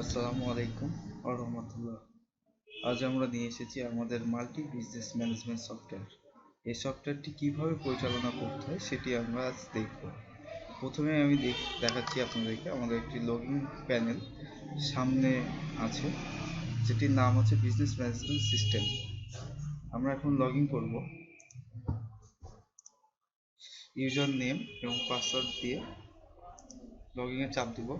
আসসালামু আলাইকুম ওয়া রাহমাতুল্লাহ। আজ আমরা নিয়ে এসেছি আমাদের মাল্টি বিজনেস ম্যানেজমেন্ট সফটওয়্যার। এই সফটওয়্যারটি কিভাবে পরিচালনা করতে হয় সেটি আমরা আজ দেখব। প্রথমে আমি দেখাচ্ছি আপনাদেরকে আমাদের একটি লগইন প্যানেল সামনে আছে, যেটির নাম হচ্ছে বিজনেস ম্যানেজমেন্ট সিস্টেম। আমরা এখন লগ ইন করবো ইউজার নেম এবং পাসওয়ার্ড দিয়ে লগ ইনে চাপ দিব।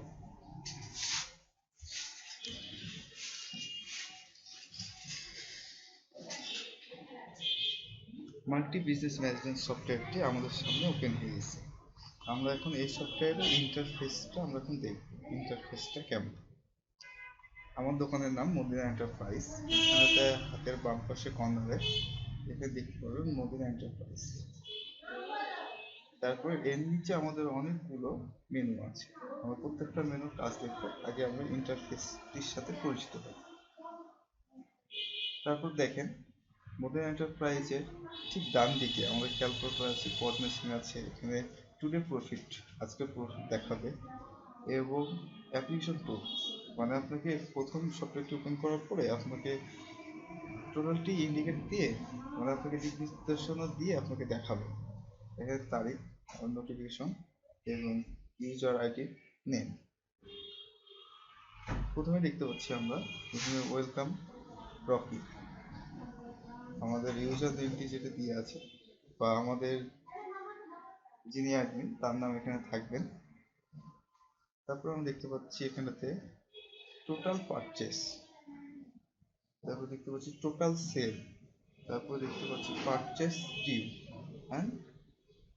মাল্টি বিজনেস ম্যানেজমেন্ট সফটওয়্যারটি আমাদের সামনে ওপেন হয়ে গেছে। আমরা এখন এই সফটওয়্যারের ইন্টারফেসটা আমরা এখন দেখব, ইন্টারফেসটা কেমন। আমার দোকানের নাম মদিনা এন্টারপ্রাইজ। এখানেতে হাতের বাম পাশে কর্নারে এখানে দেখতে পারবেন মদিনা এন্টারপ্রাইজ। তারপরে এর নিচে আমাদের অনেকগুলো মেনু আছে। আমরা প্রত্যেকটা মেনুর কাজ দেখবো, আগে আমরা ইন্টারফেসটির সাথে পরিচিত হই। তারপর দেখেন মদিনা এন্টারপ্রাইজের ঠিক ডান দিকে আমাদের ক্যালকুলেটর আছে, পজ মেশিন আছে, এখানে টুডে প্রফিট, আজকে প্রফিট দেখাবে, এবং অ্যাপ্লিকেশন টুল, মানে আপনাকে প্রথম সফটওয়্যারটি ওপেন করার পরে আপনাকে টোটালটি ইন্ডিকেট দিয়ে, মানে আপনাকে দিক নির্দেশনা দিয়ে আপনাকে দেখাবে। এখানে তারিখ, নোটিফিকেশন এবং ইউজার আইডি নেম। প্রথমে দেখতে পাচ্ছি আমরা এখানে ওয়েলকাম রকি, আমাদের ইউজার নেমটি যেটা দিয়ে আছে বা আমাদের যিনি অ্যাডমিন তার নাম এখানে থাকবেন। তারপর আমরা দেখতে পাচ্ছি এখানেতে টোটাল পারচেস, তারপর দেখতে পাচ্ছি টোটাল সেল, তারপর দেখতে পাচ্ছি পারচেস ডিউ, অ্যান্ড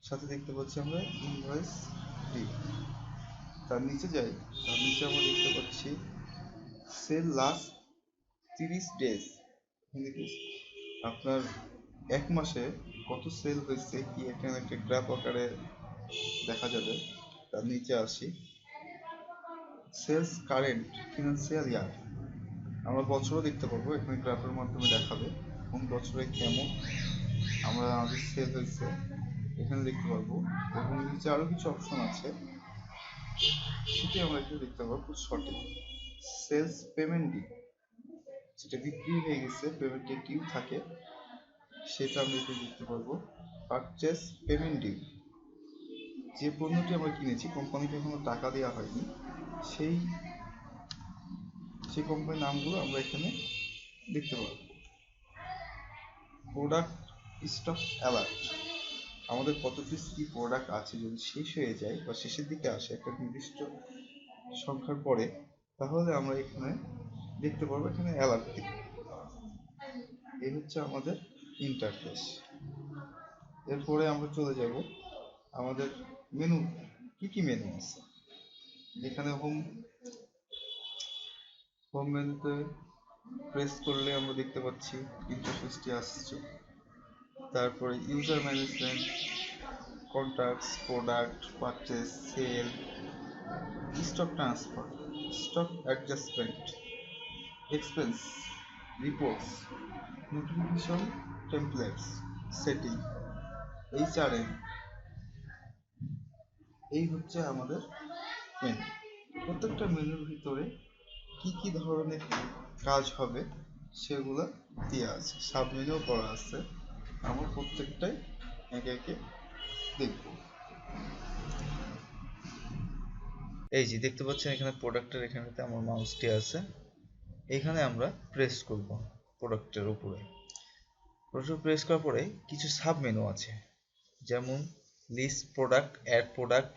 সাথে দেখতে পাচ্ছি আমরা ইনভয়েস ডিউ। তার নিচে যাই, তার নিচে আমরা দেখতে পাচ্ছি সেল লাস্ট 30 ডেজ, আপনার এক মাসে কত সেল হয়েছে কি এখানে একটা গ্রাফ আকারে দেখা যাবে। তার নিচে আসি, সেলস কারেন্ট ফিনান্সিয়াল ইয়ার, আমরা বছরও দেখতে পারবো, এখানে গ্রাফের মাধ্যমে দেখাবে কোন বছরে কেমন আমাদের সেল হয়েছে এখানে দেখতে পারবো। এবং নিচে আরো কিছু অপশন আছে, সেটি আমরা একটু দেখতে পাবো খুব শর্টে। সেলস পেমেন্ট ডিউ, যেটা বিক্রি হয়ে গেছে পেমেন্ট ডিউ থাকে, সেটা আমরা একটু দেখতে পারবো। পারচেস পেমেন্ট ডিউ, যে পণ্যটি আমরা কিনেছি কোম্পানিকে এখনো টাকা দেওয়া হয়নি, সেই কোম্পানির নামগুলো আমরা এখানে দেখতে পাবো। প্রোডাক্ট স্টক অ্যালার্ট, আমাদের কত পিস কি প্রোডাক্ট আছে যদি শেষ হয়ে যায় বা শেষের দিকে আসে একটা নির্দিষ্ট সংখ্যার পরে, তাহলে আমরা এখানে দেখতে পারবো এখানে অ্যালার্ট দিই। এই হচ্ছে আমাদের ইন্টারফেস। এরপরে আমরা চলে যাব আমাদের মেনু, কি মেনু আছে এখানে। হোম মেনুতে প্রেস করলে আমরা দেখতে পাচ্ছি ইন্টারফেসটি আসছে। তারপরে user management, contacts, product, purchase, sale, stock transfer, stock adjustment, expense, reports, notification, templates, setting, HRM. এই হচ্ছে আমাদের মেনু। প্রত্যেকটা মেনুর ভিতরে কি কি ধরনের কাজ হবে সেগুলো দেওয়া আছে, সাব মেনুও করা আছে। আমরা প্রত্যেকটাই একে একে দেখব। এই যে দেখতে পাচ্ছেন এখানে প্রোডাক্টের এখানেতে আমার মাউসটি আছে, এখানে আমরা প্রেস করব প্রোডাক্টের উপরে। প্রোডাক্ট প্রেস করার পরে কিছু সাব মেনু আছে, যেমন list product, add product,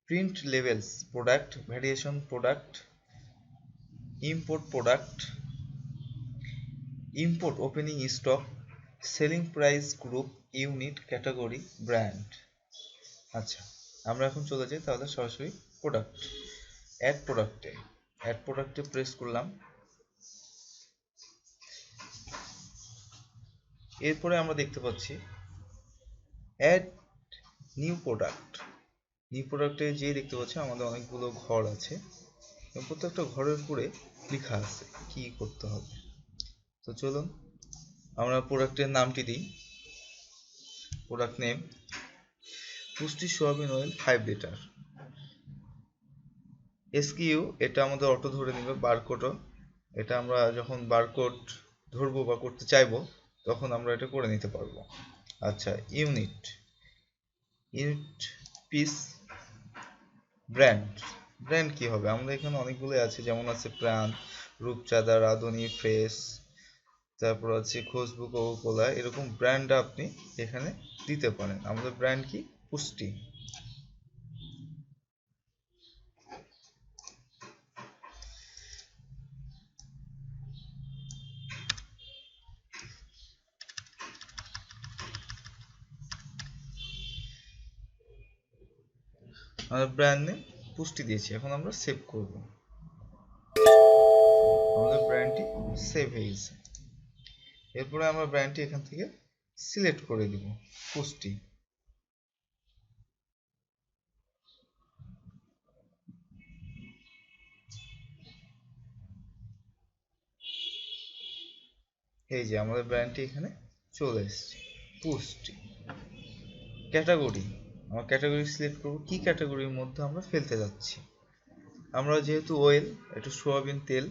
print labels product, variation product, import product, import opening stock, selling price, group, unit, category, brand. আচ্ছা, আমরা এখন চলে যাই তাহলে সরাসরি প্রোডাক্ট। অ্যাড প্রোডাক্টে প্রেস করলাম। এরপরে আমরা দেখতে পাচ্ছি অ্যাড নিউ প্রোডাক্টে যে দেখতে পাচ্ছি আমাদের অনেকগুলো ঘর আছে এবং প্রত্যেকটা ঘরের উপরে লেখা আছে কি করতে হবে। তো চলুন আমরা প্রোডাক্টের নামটি দিই। প্রোডাক্ট নেম পুষ্টি সোয়াবিন অয়েল 5 লিটার। এসকিউ এটা আমাদের অটো ধরে নেবে, বারকোডও এটা আমরা যখন বারকোড ধরবো বা করতে চাইবো তখন আমরা এটা করে নিতে পারবো। আচ্ছা, ইউনিট পিস ব্র্যান্ড। ব্র্যান্ড কি হবে? আমাদের এখানে অনেকগুলো আছে, যেমন আছে প্রাণ, রূপচাঁদা, রাঁধুনি, ফ্রেশ, তারপর আছে খুশবু, কোকা-কোলা, এরকম ব্র্যান্ড আপনি এখানে দিতে পারেন। আমাদের ব্র্যান্ড কি? পুষ্টি। আমাদের ব্র্যান্ড নেম পুষ্টি দিয়েছি, এখন আমরা সেভ করব। আমাদের ব্র্যান্ডটি সেভ হয়ে গেছে। এরপরে আমরা ব্র্যান্ডটি এখান থেকে সিলেক্ট করে দিব, পুষ্টি। এই যে আমাদের ব্র্যান্ডটি এখানে চলে এসেছে, পুষ্টি। ক্যাটাগরি, আমরা ক্যাটাগরি সিলেক্ট করব, কি ক্যাটাগরির মধ্যে আমরা ফেলতে যাচ্ছি। আমরা যেহেতু অয়েল, একটু সোয়াবিন তেল,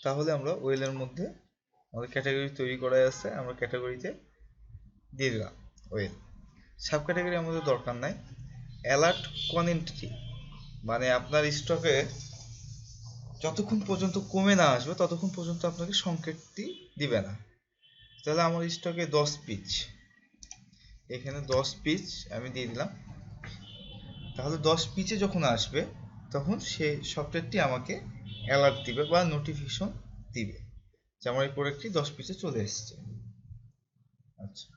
তাহলে আমরা অয়েলের মধ্যে আমাদের ক্যাটাগরি তৈরি করা আছে, আমরা ক্যাটাগরিতে দিয়ে দিলাম অয়েল। সাব ক্যাটাগরি আমাদের দরকার নাই। অ্যালার্ট কোয়ান্টিটি মানে আপনার স্টকে যতক্ষণ পর্যন্ত কমে না আসবে ততক্ষণ পর্যন্ত আপনাকে সংকেতটি দিবে না। তাহলে আমার স্টকে 10 পিস, এখানে 10 পিস আমি দিয়ে দিলাম। তাহলে 10 পিসে যখন আসবে তখন সেই সফটওয়্যারটি আমাকে অ্যালার্ট দিবে বা নোটিফিকেশন দিবে যে আমার এই প্রোডাক্টটি 10 পিসে চলে এসেছে। আচ্ছা,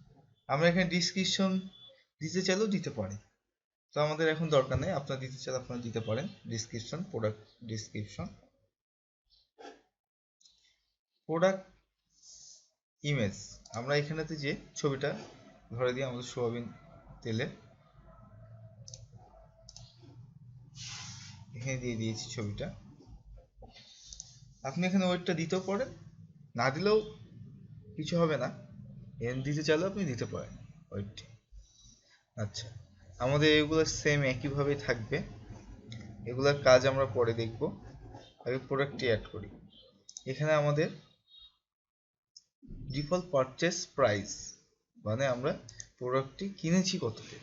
আমরা এখানে ডিসক্রিপশন দিতে চাইলেও দিতে পারি, তো আমাদের এখন দরকার নেই। আপনারা দিতে চাইলে আপনারা দিতে পারেন description, product description. Product image, আমরা এখানেতে যে ছবিটা ধরে দিই আমাদের সোয়াবিন তেলে, এখানে দিয়ে দিয়েছি ছবিটা। আপনি এখানে ওয়েটটা দিতেও পারেন, না দিলেও কিছু হবে না, এন দিতে চাইলেও আপনি দিতে পারেন ওয়েটটি। আচ্ছা, আমাদের এগুলো সেম একইভাবেই থাকবে, এগুলোর কাজ আমরা পরে দেখব। আগে প্রোডাক্টটি অ্যাড করি। এখানে আমাদের ডিফল্ট পারচেস প্রাইস মানে আমরা প্রোডাক্টটি কিনেছি কততে,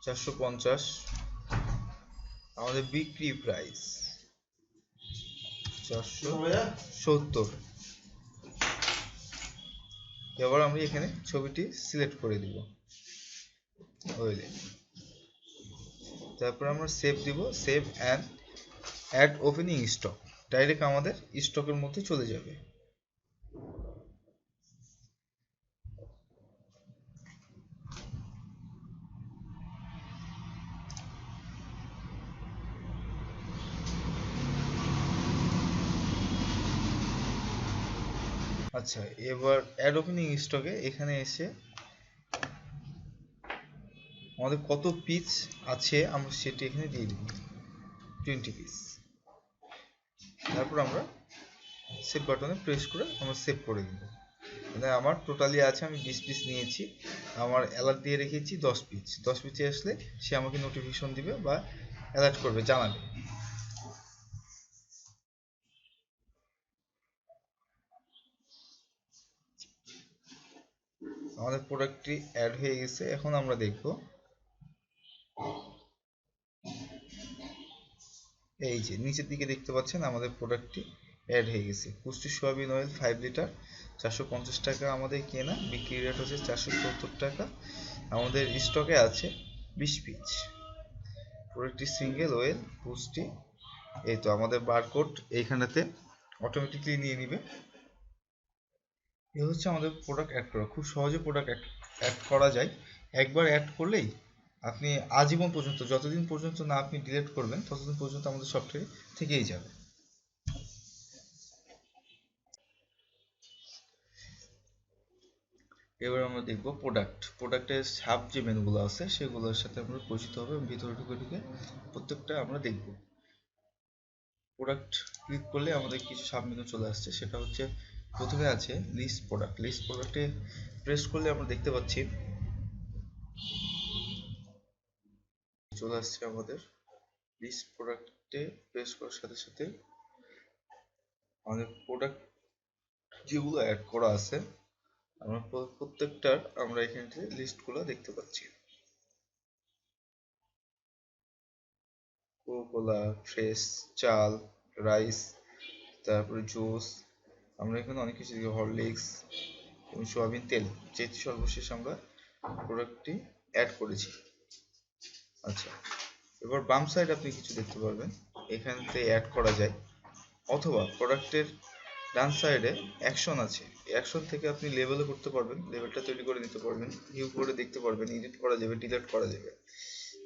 450। আমাদের বিক্রি প্রাইস 470। এবার আমরা এখানে ছবিটি সিলেক্ট করে দিব ওইলে, তারপর আমরা সেভ দিব, save and add opening stock, direct আমাদের স্টকের মধ্যে চলে যাবে। আচ্ছা, এবার অ্যাড ওপেনিং স্টকে এখানে এসে আমাদের কত পিস আছে আমরা সেটি এখানে দিয়ে দিব, 20 পিস। তারপর আমরা সেভ বাটনে প্রেস করে আমরা সেভ করে দিব। মানে আমার টোটালি আছে, আমি 20 পিস নিয়েছি, আমার অ্যালার্ট দিয়ে রেখেছি 10 পিস। 10 পিসে আসলে সে আমাকে নোটিফিকেশন দিবে বা অ্যালার্ট করবে, জানাবে। আমাদের প্রোডাক্টটি অ্যাড হয়ে গেছে, এখন আমরা দেখব এই যে নিচের দিকে দেখতে পাচ্ছেন আমাদের প্রোডাক্টটি অ্যাড হয়ে গেছে। পুষ্টি সোয়াবিন অয়েল 5 লিটার, 450 টাকা আমাদের কেনা, বিক্রি রেট হচ্ছে 470 টাকা। আমাদের স্টকে আছে 20 পিস। প্রোডাক্টটি সিঙ্গেল অয়েল পুষ্টি। এই তো আমাদের বারকোড এইখানেতে অটোমেটিকলি নিয়ে নিবে। এ হচ্ছে আমাদের প্রোডাক্ট অ্যাড করা, খুব সহজে প্রোডাক্ট অ্যাড করা যায়। একবার অ্যাড করলেই আপনি আজীবন পর্যন্ত, যতদিন পর্যন্ত না আপনি ডিলিট করবেন ততদিন পর্যন্ত আমাদের সফটওয়্যার থেকেই যাবে। এবার আমরা দেখব প্রোডাক্টের সাব যে মেনুগুলো আছে সেগুলোর সাথে আমরা পরিচিত হবে, ভিতরে ঢুকে ঢুকে প্রত্যেকটা আমরা দেখব। প্রোডাক্ট ক্লিক করলে আমাদের কিছু সাব মেনু চলে আসছে, সেটা হচ্ছে প্রথমে আছে লিস্ট প্রোডাক্ট। লিস্ট প্রোডাক্টে প্রেস করলে আমরা দেখতে পাচ্ছি চলে আসছে আমাদের লিস্ট প্রোডাক্টে প্রেস করার সাথে সাথে আমাদের প্রোডাক্ট যেগুলো অ্যাড করা আছে আমরা প্রত্যেকটার আমরা এখানে লিস্টগুলো দেখতে পাচ্ছি। কোকোলা, ফ্রেশ, চাল, রাইস, তারপরে জুস, আমরা এখানে অনেক কিছু দেখি, হরলিক্স এবং সোয়াবিন তেল, যেটি সর্বশেষ আমরা প্রোডাক্টটি অ্যাড করেছি। আচ্ছা, এবার বাম সাইড আপনি কিছু দেখতে পারবেন, এখানতে অ্যাড করা যায়, অথবা প্রোডাক্টের ডান সাইডে অ্যাকশন আছে, অ্যাকশন থেকে আপনি লেবেলও করতে পারবেন, লেবেলটা তৈরি করে নিতে পারবেন, ভিউ করে দেখতে পারবেন, এডিট করা যাবে, ডিলিট করা যাবে,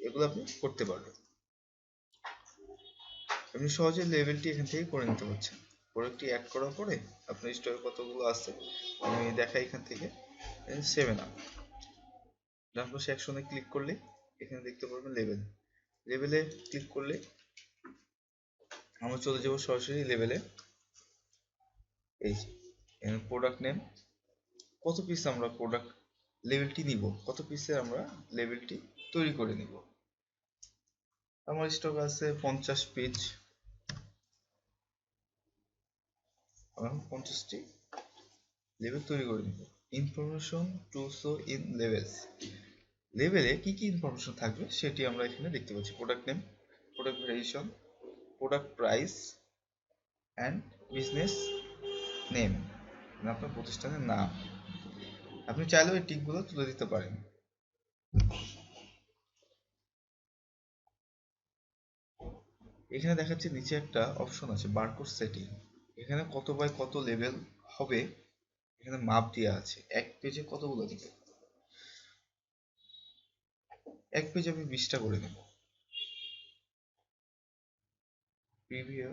এগুলো আপনি করতে পারবেন। আপনি সহজে লেবেলটি এখান থেকে করে নিতে পারছেন। প্রোডাক্টটি অ্যাড করার পরে আপনার স্টকে কতগুলো আছে আমি দেখাই এখান থেকে। 7 আপ, ডান পাশে অ্যাকশনে ক্লিক করলে এখানে দেখতে পারবেন লেবেল, লেবেলে ক্লিক করলে আমরা চলে যাব সরাসরি লেবেলে। এই প্রোডাক্ট নেম, কত পিস আমরা প্রোডাক্ট লেবেলটি নিব, কত পিসে আমরা লেবেলটি তৈরি করে নিব। আমার স্টক আছে 50 পিস, আমরা 50টি লেবেল তৈরি করে নিব। Information to show in labels, লেবেলে কি কি ইনফরমেশন থাকবে সেটি আমরা এখানে দেখতে পাচ্ছি। Product name, product variation, product price and business name, আপনার প্রতিষ্ঠানের নাম। আপনি চাইলেও এই টিকগুলো তুলে দিতে পারেন। এখানে দেখাচ্ছে নিচে একটা অপশন আছে বারকোড সেটিং, এখানে কত বাই কত লেভেল হবে এখানে মাপ দেওয়া আছে। এক পেজে কতগুলো দিবে, এক পেজে আমি 20টা করে নেব। প্রিভিউ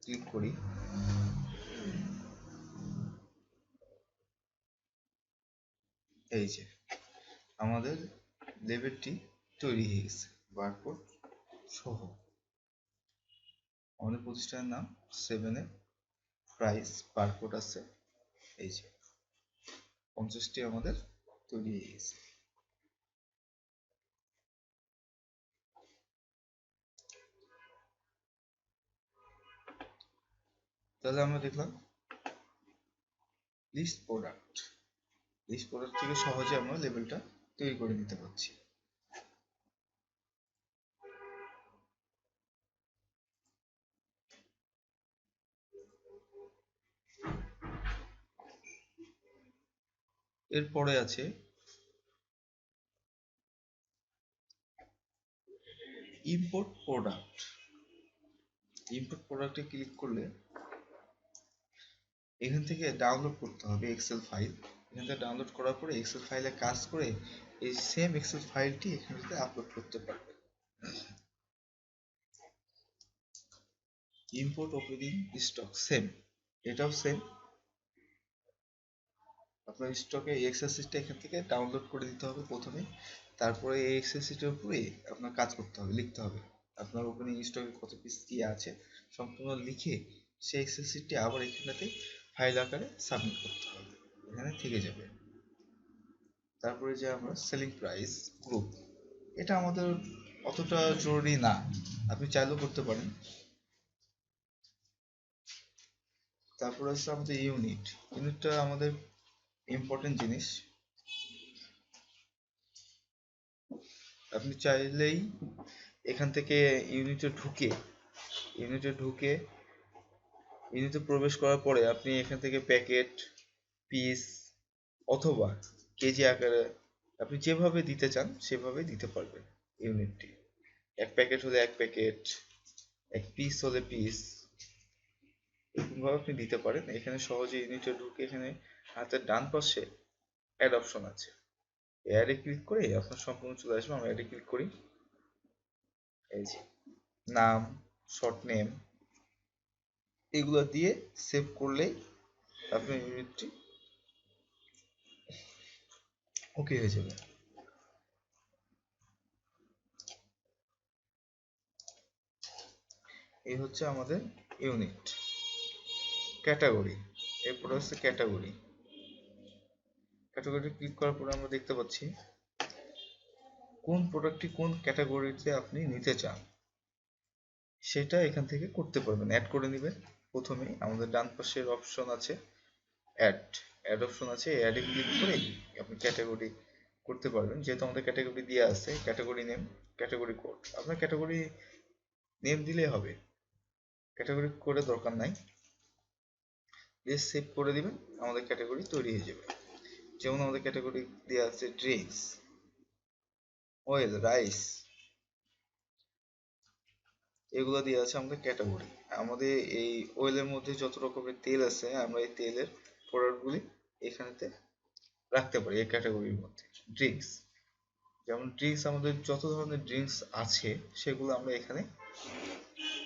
ক্লিক করি, এই যে আমাদের লেভেলটি তৈরি হয়ে গেছে বারকোড সহ। আমাদের প্রতিষ্ঠানের নাম 7 প্রাইস, বারকোড আছে, এই যে 50টি আমাদের তৈরি হয়ে গেছে। তাহলে আমরা দেখলাম লিস্ট প্রোডাক্ট, লিস্ট প্রোডাক্ট থেকে সহজে আমরা লেবেলটা তৈরি করে নিতে পারছি। এরপরে আছে ইম্পোর্ট প্রোডাক্ট। ইম্পোর্ট প্রোডাক্টে ক্লিক করলে এখান থেকে ডাউনলোড করতে হবে এক্সেল ফাইল, এখান থেকে ডাউনলোড করার পরে এক্সেল ফাইলে কাজ করে এই সেম এক্সেল ফাইলটি এখানে আপলোড করতে পারবে। ইম্পোর্ট ওপেনিং স্টক সেম, এটাও সেম, আপনার স্টকে এই এক্সেল শিটটা এখান থেকে ডাউনলোড করে দিতে হবে প্রথমে, তারপরে এই এক্সেল শিটের উপরে আপনার কাজ করতে হবে, লিখতে হবে আপনার ওপেনিং স্টকে কত পিস কি আছে সম্পূর্ণ লিখে সেই এক্সেল শিটটি আবার এখানেতে ফাইল আকারে সাবমিট করতে হবে, এখানে থেকে যাবে। তারপরে যে আমরা সেলিং প্রাইস গ্রুপ, এটা আমাদের অতটা জরুরি না, আপনি চাইলেও করতে পারেন। তারপরে হচ্ছে আমাদের ইউনিট, ইউনিটটা আমাদের ইম্পর্টেন্ট জিনিস, আপনি চাইলেই এখান থেকে ইউনিটে প্রবেশ করার পরে আপনি এখান থেকে প্যাকেট, পিস অথবা কেজি আকারে আপনি যেভাবে দিতে চান সেভাবে দিতে পারবেন ইউনিটটি। এক প্যাকেট হলে এক প্যাকেট, এক পিস হলে পিস, এরকমভাবে আপনি দিতে পারেন। এখানে সহজে ইউনিটে ঢুকে এখানে হাতের ডান পাশে অ্যাড অপশন আছে, অ্যাডে ক্লিক করে আপনার সম্পূর্ণ চলে আসবে। আমরা অ্যাডে ক্লিক করি, এই যে নাম, শর্ট নেম, এগুলো দিয়ে সেভ করলেই আপনার ইউনিটটি ওকে হয়ে যাবে। এই হচ্ছে আমাদের ইউনিট। ক্যাটাগরি, এরপরে হচ্ছে ক্যাটাগরি, ক্যাটাগরি ক্লিক করার পরে আমরা দেখতে পাচ্ছি কোন প্রোডাক্টটি কোন ক্যাটাগরিতে আপনি নিতে চান সেটা এখান থেকে করতে পারবেন, অ্যাড করে নেবেন। প্রথমেই আমাদের ডান পাশের অপশন আছে অ্যাড, অ্যাড অপশন আছে, অ্যাডে ক্লিক করে আপনি ক্যাটাগরি করতে পারবেন। যেহেতু আমাদের ক্যাটাগরি দেওয়া আছে, ক্যাটাগরি নেম, ক্যাটাগরি কোড, আপনার ক্যাটাগরি নেম দিলেই হবে, ক্যাটাগরি কোডের দরকার নাই। দিয়ে সেভ করে দিবেন, আমাদের ক্যাটাগরি তৈরি হয়ে যাবে। যেমন আমাদের ক্যাটাগরি দেওয়া আছে ড্রিঙ্কস, অয়েল, রাইস, এগুলো দিয়ে আছে আমাদের ক্যাটাগরি। আমাদের এই অয়েলের মধ্যে যত রকমের তেল আছে আমরা এই তেলের প্রোডাক্টগুলি এখানেতে রাখতে পারি এই ক্যাটাগরির মধ্যে। ড্রিঙ্কস, যেমন ড্রিঙ্কস আমাদের যত ধরনের ড্রিঙ্কস আছে সেগুলো আমরা এখানে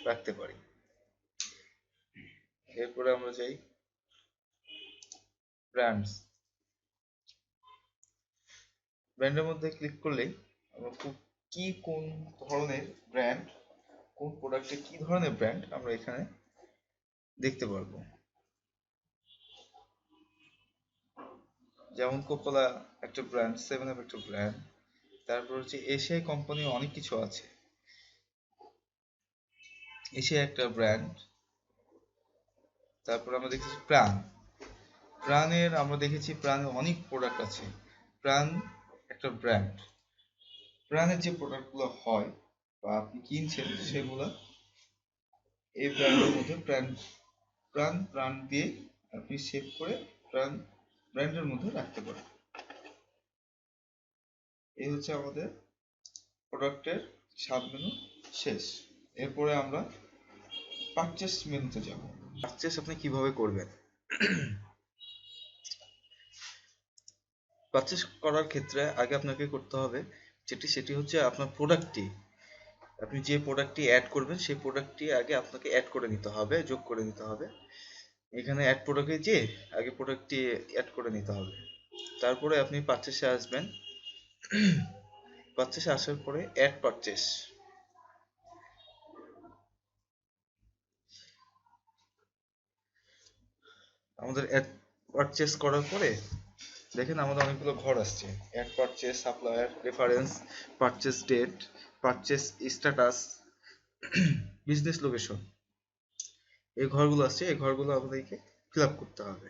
রাখতে পারি। এরপরে আমরা যাই ব্র্যান্ডস, ব্র্যান্ডের মধ্যে ক্লিক করলেই আমরা কি কোন ধরনের ব্র্যান্ড, কোন প্রোডাক্টে কি ধরনের ব্র্যান্ড আমরা এখানে দেখতে পারবো। যেমন কোকাকোলা একটা ব্র্যান্ড, সেভেন আপ একটা ব্র্যান্ড, তারপর হচ্ছে এশিয়াই কোম্পানি, অনেক কিছু আছে। এশিয়া একটা ব্র্যান্ড। তারপর আমরা দেখেছি প্রাণ, প্রাণের আমরা দেখেছি প্রাণের অনেক প্রোডাক্ট আছে। প্রাণ একটা ব্র্যান্ড, প্রাণের যে প্রোডাক্টগুলো হয় বা আপনি কিনছেন সেগুলো এই ব্র্যান্ডের মধ্যে প্রাণ, প্রাণ প্রাণ দিয়ে আপনি সেভ করে প্রাণ ব্র্যান্ডের মধ্যে রাখতে পারেন। এই হচ্ছে আমাদের প্রোডাক্টের সাব মেনু শেষ। এরপরে আমরা পারচেস মেনুতে যাব। পারচেস আপনি কিভাবে করবেন? পারচেস করার ক্ষেত্রে আগে আপনাকে করতে হবে সেটি হচ্ছে আপনার প্রোডাক্টটি, আপনি যে প্রোডাক্টটি অ্যাড করবেন সেই প্রোডাক্টটি আগে আপনাকে অ্যাড করে নিতে হবে, যোগ করে নিতে হবে। এখানে অ্যাড প্রোডাক্টে যেয়ে আগে প্রোডাক্টটি অ্যাড করে নিতে হবে। তারপরে আপনি পারচেসে আসবেন। পারচেসে আসার পরে অ্যাড পারচেস, আমাদের অ্যাড পারচেস করার পরে দেখেন আমাদের অনেকগুলো ঘর আসছে। Add purchase, supplier, reference, purchase date, purchase status, business location, এই ঘরগুলো আসছে। এই ঘরগুলো আমাদেরকে ফিল আপ করতে হবে।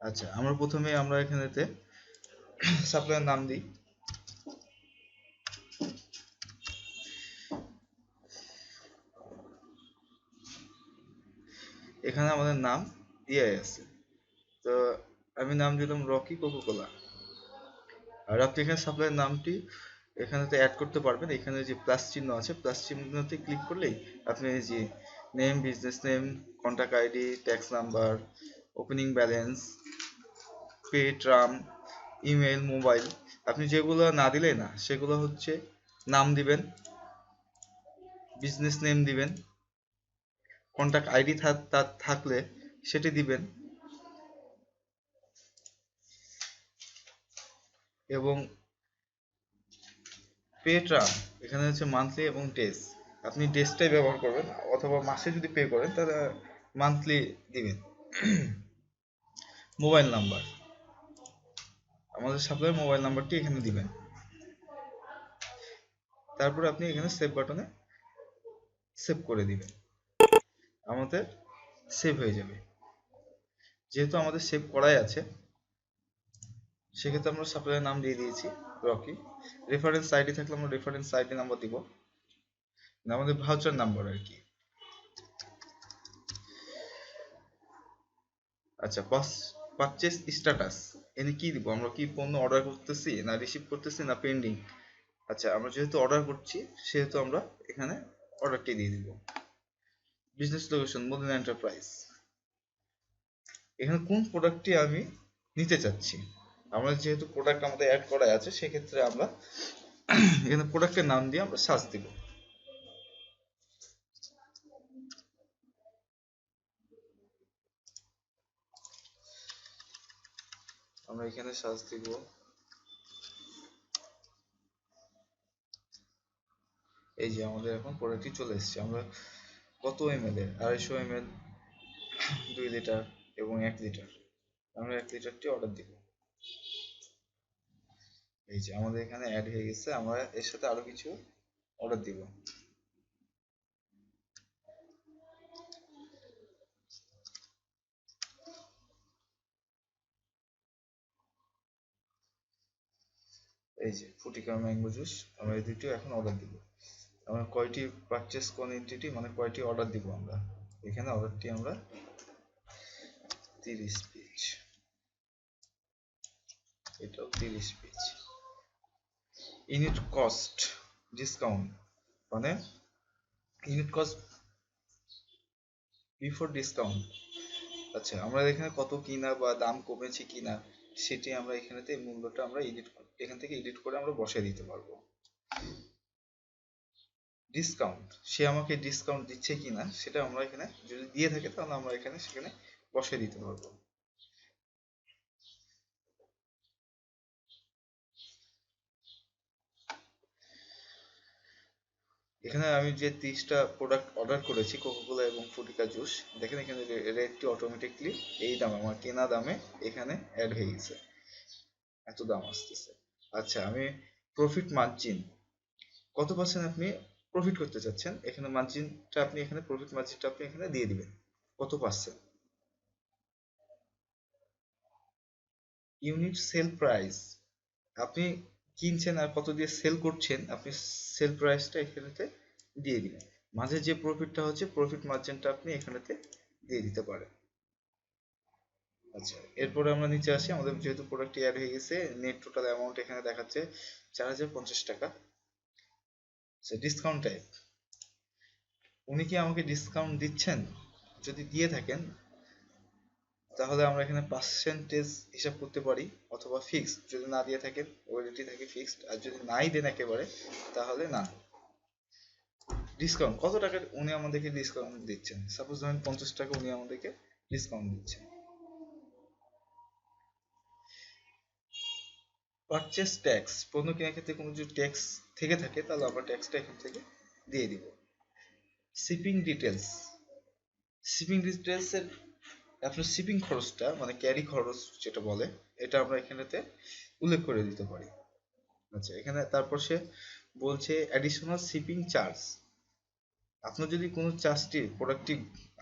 আচ্ছা, আমরা প্রথমে আমরা এখানেতে সাপ্লায়ার নাম দিই। এখানে আমাদের নাম দিয়ে আছে, তো আমি নাম দিলাম রকি কোকোকোলা। আর আপনি এখানে সাপ্লায়ার নামটি এখানেতে অ্যাড করতে পারবেন। এখানে যে প্লাস চিহ্ন আছে, প্লাস চিহ্নতে ক্লিক করলেই আপনি এই যে name, business name, contact ID, tax number, opening balance, pay term, email, mobile, আপনি যেগুলো না দিলে না সেগুলো হচ্ছে নাম দিবেন, বিজনেস নেম দিবেন, কন্ট্যাক্ট আইডি থাকলে সেটি দিবেন, এবং পে টার্ম এখানে হচ্ছে মান্থলি এবং ডেজ, আপনি ডেজটাই ব্যবহার করবেন, অথবা মাসে যদি পে করেন তাহলে মান্থলি দিবেন। মোবাইল নাম্বার, আমাদের সাপ্লায়ার মোবাইল নাম্বারটি এখানে দিবেন। তারপরে আপনি এখানে সেভ বাটনে সেভ করে দিবেন, আমাদের সেভ হয়ে যাবে। যেহেতু আমাদের সেভ করাই আছে সেক্ষেত্রে আমরা সাপ্লায়ার নাম দিয়ে দিয়েছি রকি। রেফারেন্স আইডি থাকলে আমরা রেফারেন্স আইডি নাম্বার দিব, আমাদের ভাউচার নাম্বার আর কি। আচ্ছা, পারচেস স্ট্যাটাস, এনে কি দিব, আমরা কি পণ্য অর্ডার করতেছি না রিসিভ করতেছি না পেন্ডিং। আচ্ছা, আমরা যেহেতু অর্ডার করছি সেহেতু আমরা এখানে অর্ডারটি দিয়ে দিব। বিজনেস লোকেশন মদিনা এন্টারপ্রাইজ, এখানে কোন প্রোডাক্টটি আমি নিতে চাচ্ছি, আমরা যেহেতু প্রোডাক্ট আমাদের অ্যাড করা আছে সেক্ষেত্রে আমরা এখানে প্রোডাক্টের নাম দিয়ে আমরা সার্চ দিব। আমরা এখানে সার্চ দিব, এই যে আমাদের এখন প্রোডাক্টটি চলে এসেছে। আমরা কত এমএল এর, 250 এমএল, 2 লিটার এবং 1 লিটার, আমরা 1 লিটারটি অর্ডার দিব। এই যে আমাদের এখানে অ্যাড হয়ে গেছে, আমরা এর সাথে আরো কিছু অর্ডার দিব। এই যে ফুটিকা ম্যাঙ্গো জুস, আমরা এই দুটো এখন অর্ডার দিব। আমরা কয়টি পারচেস কোয়ান্টিটি মানে কয়টি অর্ডার দিব আমরা, এখানে অর্ডারটি আমরা 30 পিস, এটাও 30 পিস। ইউনিট কস্ট ডিসকাউন্ট মানে ইউনিট কস্ট বিফোর ডিসকাউন্ট। আচ্ছা, আমরা এখানে কত কিনা বা দাম কমেছে কিনা সেটি আমরা এখানেতে মূল্যটা আমরা এখান থেকে এডিট করে আমরা বসায় দিতে পারবো। ডিসকাউন্ট, সে আমাকে ডিসকাউন্ট দিচ্ছে কিনা সেটা আমরা এখানে যদি দিয়ে থাকে তাহলে আমরা এখানে সেখানে বসিয়ে দিতে পারবো। এখানে আমি যে 30টা প্রোডাক্ট অর্ডার করেছি কোকাকোলা এবং ফুটিকা জুস, দেখেন এখানে রেটটি অটোমেটিকলি এই দামে আমার কেনা দামে এখানে অ্যাড হয়ে গেছে, এত দাম আসতেছে। আচ্ছা, আমি প্রফিট মার্জিন কত পার্সেন্ট আপনি প্রফিট করতে চাচ্ছেন, এখানে মার্জিনটা আপনি এখানে প্রফিট মার্জিনটা আপনি এখানে দিয়ে দিবেন কত পার্সেন্ট। ইউনিট সেল প্রাইস, আপনি কিনছেন আর কত দিয়ে সেল করছেন আপনি সেল প্রাইসটা এখানেতে দিয়ে দিবেন। মাঝে যে প্রফিটটা হচ্ছে প্রফিট মার্জিনটা আপনি এখানেতে দিয়ে দিতে পারেন। আচ্ছা, এরপরে আমরা নিচে আসি, আমাদের যেহেতু প্রোডাক্টটি অ্যাড হয়ে গেছে, নেট টোটাল অ্যামাউন্ট এখানে দেখাচ্ছে 4050 টাকা। আচ্ছা, ডিসকাউন্ট টাইপ, উনি কি আমাকে ডিসকাউন্ট দিচ্ছেন? যদি দিয়ে থাকেন তাহলে আমরা এখানে পার্সেন্টেজ হিসাব করতে পারি অথবা ফিক্সড, যদি না দিয়ে থাকেন ওয়েলিটি থাকে ফিক্সড, আর যদি নাই দেন একেবারে তাহলে না। ডিসকাউন্ট কত টাকা উনি আমাদেরকে ডিসকাউন্ট দিচ্ছেন, সাপোজ ধরেন 50 টাকা উনি আমাদেরকে ডিসকাউন্ট দিচ্ছেন। পারচেস ট্যাক্স, পণ্য কেনার ক্ষেত্রে কোনো যদি ট্যাক্স থেকে থাকে তাহলে আমরা ট্যাক্সটা এখান থেকে দিয়ে দিব। শিপিং ডিটেলস, শিপিং ডিটেলস এর আপনার শিপিং খরচটা মানে ক্যারি খরচ যেটা বলে এটা আমরা এখানেতে উল্লেখ করে দিতে পারি। আচ্ছা, এখানে তারপর সে বলছে অ্যাডিশনাল শিপিং চার্জ, আপনার যদি কোনো চার্জটি প্রোডাক্টটি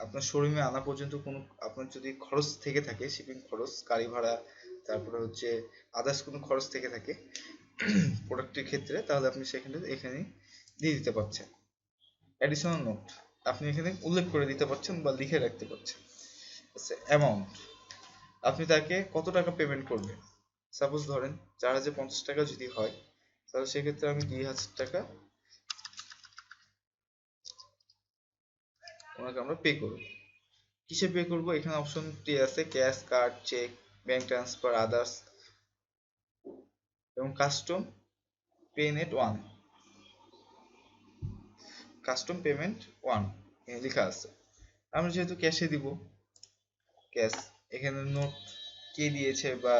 আপনার শোরুমে আনা পর্যন্ত কোনো আপনার যদি খরচ থেকে থাকে, শিপিং খরচ, গাড়ি ভাড়া, তারপরে হচ্ছে আদার্স কোনো খরচ থেকে থাকে প্রোডাক্টের ক্ষেত্রে, তাহলে আপনি সেখানে এখানে দিয়ে দিতে পারছেন। অ্যাডিশনাল নোট, আপনি এখানে উল্লেখ করে দিতে পারছেন বা লিখে রাখতে পারছেন। আচ্ছা, অ্যামাউন্ট, আপনি তাকে কত টাকা পেমেন্ট করবেন, সাপোজ ধরেন 4050 টাকা যদি হয় তাহলে সেক্ষেত্রে আমি 2000 টাকা ওনাকে আমরা পে করব। কিসে পে করব, এখানে অপশনটি আছে cash, card, cheque, bank transfer, others এবং custom payment one, custom payment one লেখা আছে। আমরা যেহেতু ক্যাশে দিব, ক্যাশ, এখানে নোট কে দিয়েছে বা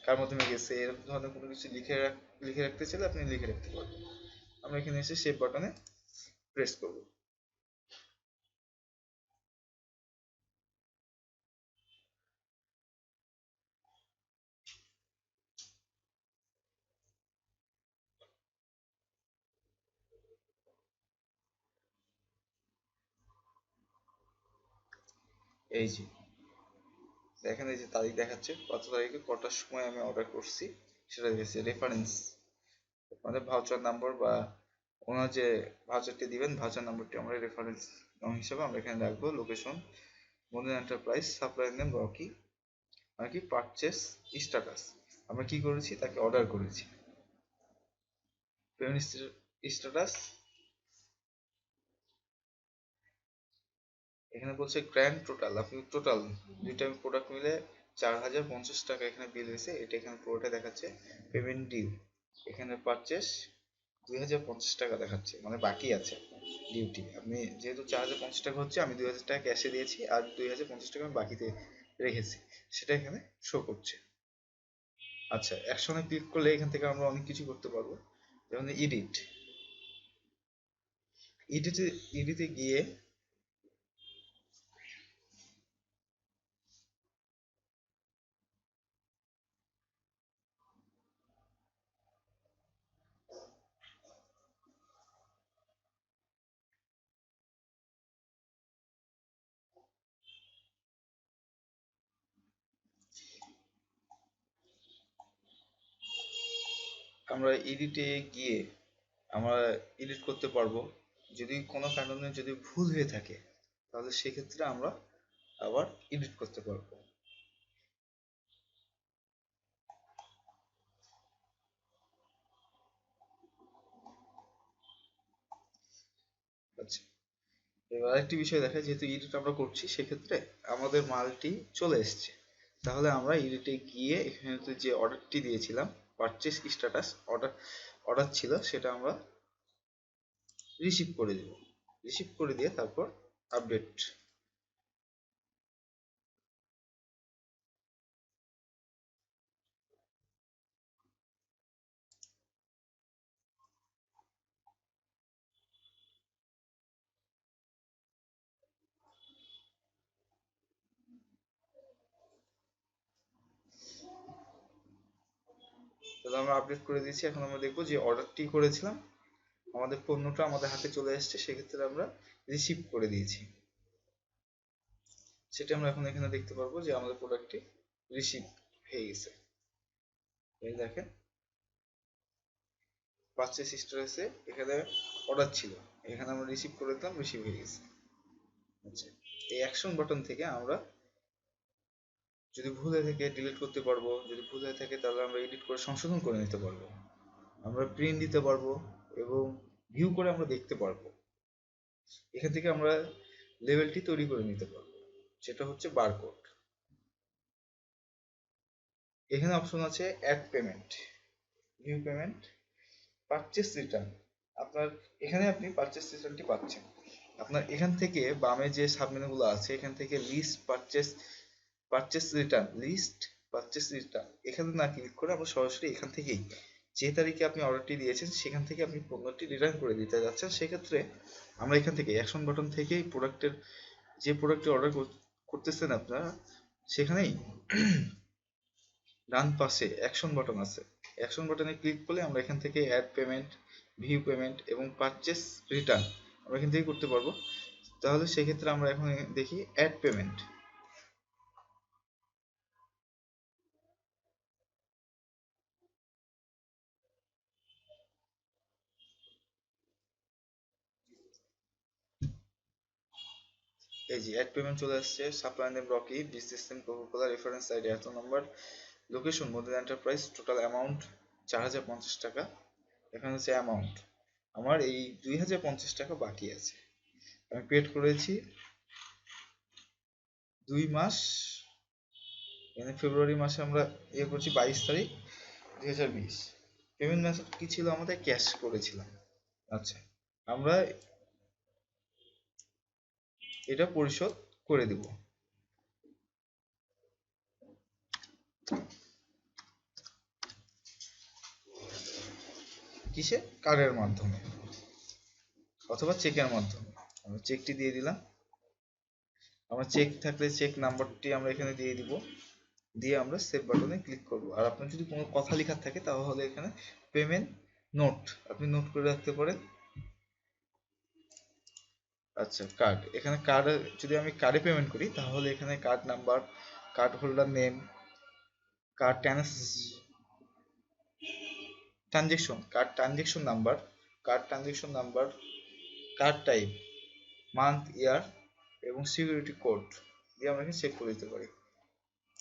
কার মাধ্যমে গেছে এরকম ধরনের কোনো কিছু লিখে রাখতে চাইলে আপনি লিখে রাখতে পারবেন। আমরা এখানে এসে সেভ বাটনে প্রেস করব। এই যে দেখেন, এই যে তারিখ দেখাচ্ছে কত তারিখে কটার সময় আমি অর্ডার করছি সেটা দিয়েছে। রেফারেন্স মানে ভাউচার নাম্বার বা ওনার যে ভাউচারটি দিবেন ভাউচার নাম্বারটি আমরা রেফারেন্স হিসেবে আমরা এখানে রাখবো। Location modern enterprise, supplier name Rocky, আর কি পারচেস স্ট্যাটাস, আমরা কি করেছি তাকে অর্ডার করেছি। পেমেন্ট স্ট্যাটাস এখানে বলছে গ্র্যান্ড টোটাল, আপনি টোটাল দুইটা প্রোডাক্ট মিলে 4050 টাকা এখানে বিল হয়েছে, এটা এখানে পুরোটা দেখাচ্ছে। পেমেন্ট ডিউ, এখানে পারচেস 2050 টাকা দেখাচ্ছে, মানে বাকি আছে ডিউটি। আপনি যেহেতু 4050 টাকা হচ্ছে, আমি 2000 টাকা ক্যাশে দিয়েছি আর 2050 টাকা আমি বাকিতে রেখেছি, সেটা এখানে শো করছে। আচ্ছা, অ্যাকশনে ক্লিক করলে এখান থেকে আমরা অনেক কিছু করতে পারবো, যেমন এডিট, এডিটে এডিটে গিয়ে আমরা এডিটে গিয়ে আমরা এডিট করতে পারবো। যদি কোনো কারণে যদি ভুল হয়ে থাকে তাহলে সেক্ষেত্রে আমরা আবার এডিট করতে পারবো। আচ্ছা, এবার আরেকটি বিষয় দেখা, যেহেতু এডিট আমরা করছি সেক্ষেত্রে আমাদের মালটি চলে এসছে, তাহলে আমরা এডিটে গিয়ে এখানে যে অর্ডারটি দিয়েছিলাম, পারচেস স্ট্যাটাস অর্ডার অর্ডার ছিল, সেটা আমরা রিসিভ করে দেব। রিসিভ করে দিয়ে তারপর আপডেট। তাহলে আমরা আপডেট করে দিয়েছি। এখন আমরা দেখবো যে অর্ডারটি করেছিলাম, আমাদের পণ্যটা আমাদের হাতে চলে এসেছে, সেক্ষেত্রে আমরা রিসিভ করে দিয়েছি। সেটা আমরা এখন এখানে দেখতে পারবো যে আমাদের প্রোডাক্টটি রিসিভ হয়ে গেছে। এই দেখেন, পারচেস স্ট্যাটাসে এখানে অর্ডার ছিল, এখানে আমরা রিসিভ করে দিলাম, রিসিভ হয়ে গেছে। আচ্ছা, এই অ্যাকশন বাটন থেকে আমরা যদি ভুল হয়ে থাকে ডিলিট করতে পারবো, যদি ভুল হয়ে থাকে তাহলে আমরা এডিট করে সংশোধন করে নিতে পারবো, আমরা প্রিন্ট দিতে পারবো এবং ভিউ করে আমরা দেখতে পারবো। এখান থেকে আমরা লেভেলটি তৈরি করে নিতে পারবো, সেটা হচ্ছে বারকোড। এখানে অপশন আছে add payment, new payment, purchase return. আপনার এখানে আপনি পারচেস রিটার্নটি পাচ্ছেন। আপনার এখান থেকে বামে যে সাবমেনুগুলো আছে, এখান থেকে list, purchase return, list, purchase return, এখানে না ক্লিক করে আমরা সরাসরি এখান থেকেই যে তারিখে আপনি অর্ডারটি দিয়েছেন সেখান থেকে আপনি পণ্যটি রিটার্ন করে দিতে যাচ্ছেন, সেক্ষেত্রে আমরা এখান থেকে অ্যাকশন বাটন থেকেই প্রোডাক্টের, যে প্রোডাক্টটি অর্ডার করতেছেন আপনারা, সেখানেই ডান পাশে অ্যাকশন বাটন আছে, অ্যাকশন বাটনে ক্লিক করলে আমরা এখান থেকে অ্যাড পেমেন্ট, ভিউ পেমেন্ট এবং পারচেস রিটার্ন আমরা এখান থেকে করতে পারবো। তাহলে সেক্ষেত্রে আমরা এখন দেখি অ্যাড পেমেন্ট। এই যে অ্যাড পেমেন্ট চলে আসছে, supply name Rocky, business name Coca Cola, reference ID এত number, location model enterprise, total amount 4050 টাকা। এখানে হচ্ছে অ্যামাউন্ট, আমার এই 2050 টাকা বাকি আছে, আমি পেড করেছি 2 মাস, এখানে ফেব্রুয়ারি মাসে আমরা করছি 22 তারিখ 2020। পেমেন্ট মেথড কি ছিল আমাদের? ক্যাশ করেছিলাম। আচ্ছা, আমরা এটা পরিশোধ করে দিব। কিসে? কার্ডের মাধ্যমে অথবা চেকের মাধ্যমে। আমরা চেকটি দিয়ে দিলাম, আমরা চেক থাকলে চেক নাম্বারটি আমরা এখানে দিয়ে দিব, দিয়ে আমরা সেভ বাটনে ক্লিক করব। আর আপনার যদি কোনো কথা লেখা থাকে তাহলে এখানে পেমেন্ট নোট আপনি নোট করে রাখতে পারেন। আচ্ছা, কার্ড, এখানে কার্ড, যদি আমি কার্ডে পেমেন্ট করি তাহলে এখানে card number, card holder name, card transaction, card transaction number, card transaction number, card type, month, year এবং সিকিউরিটি কোড দিয়ে আমরা এখানে চেক করে দিতে পারি।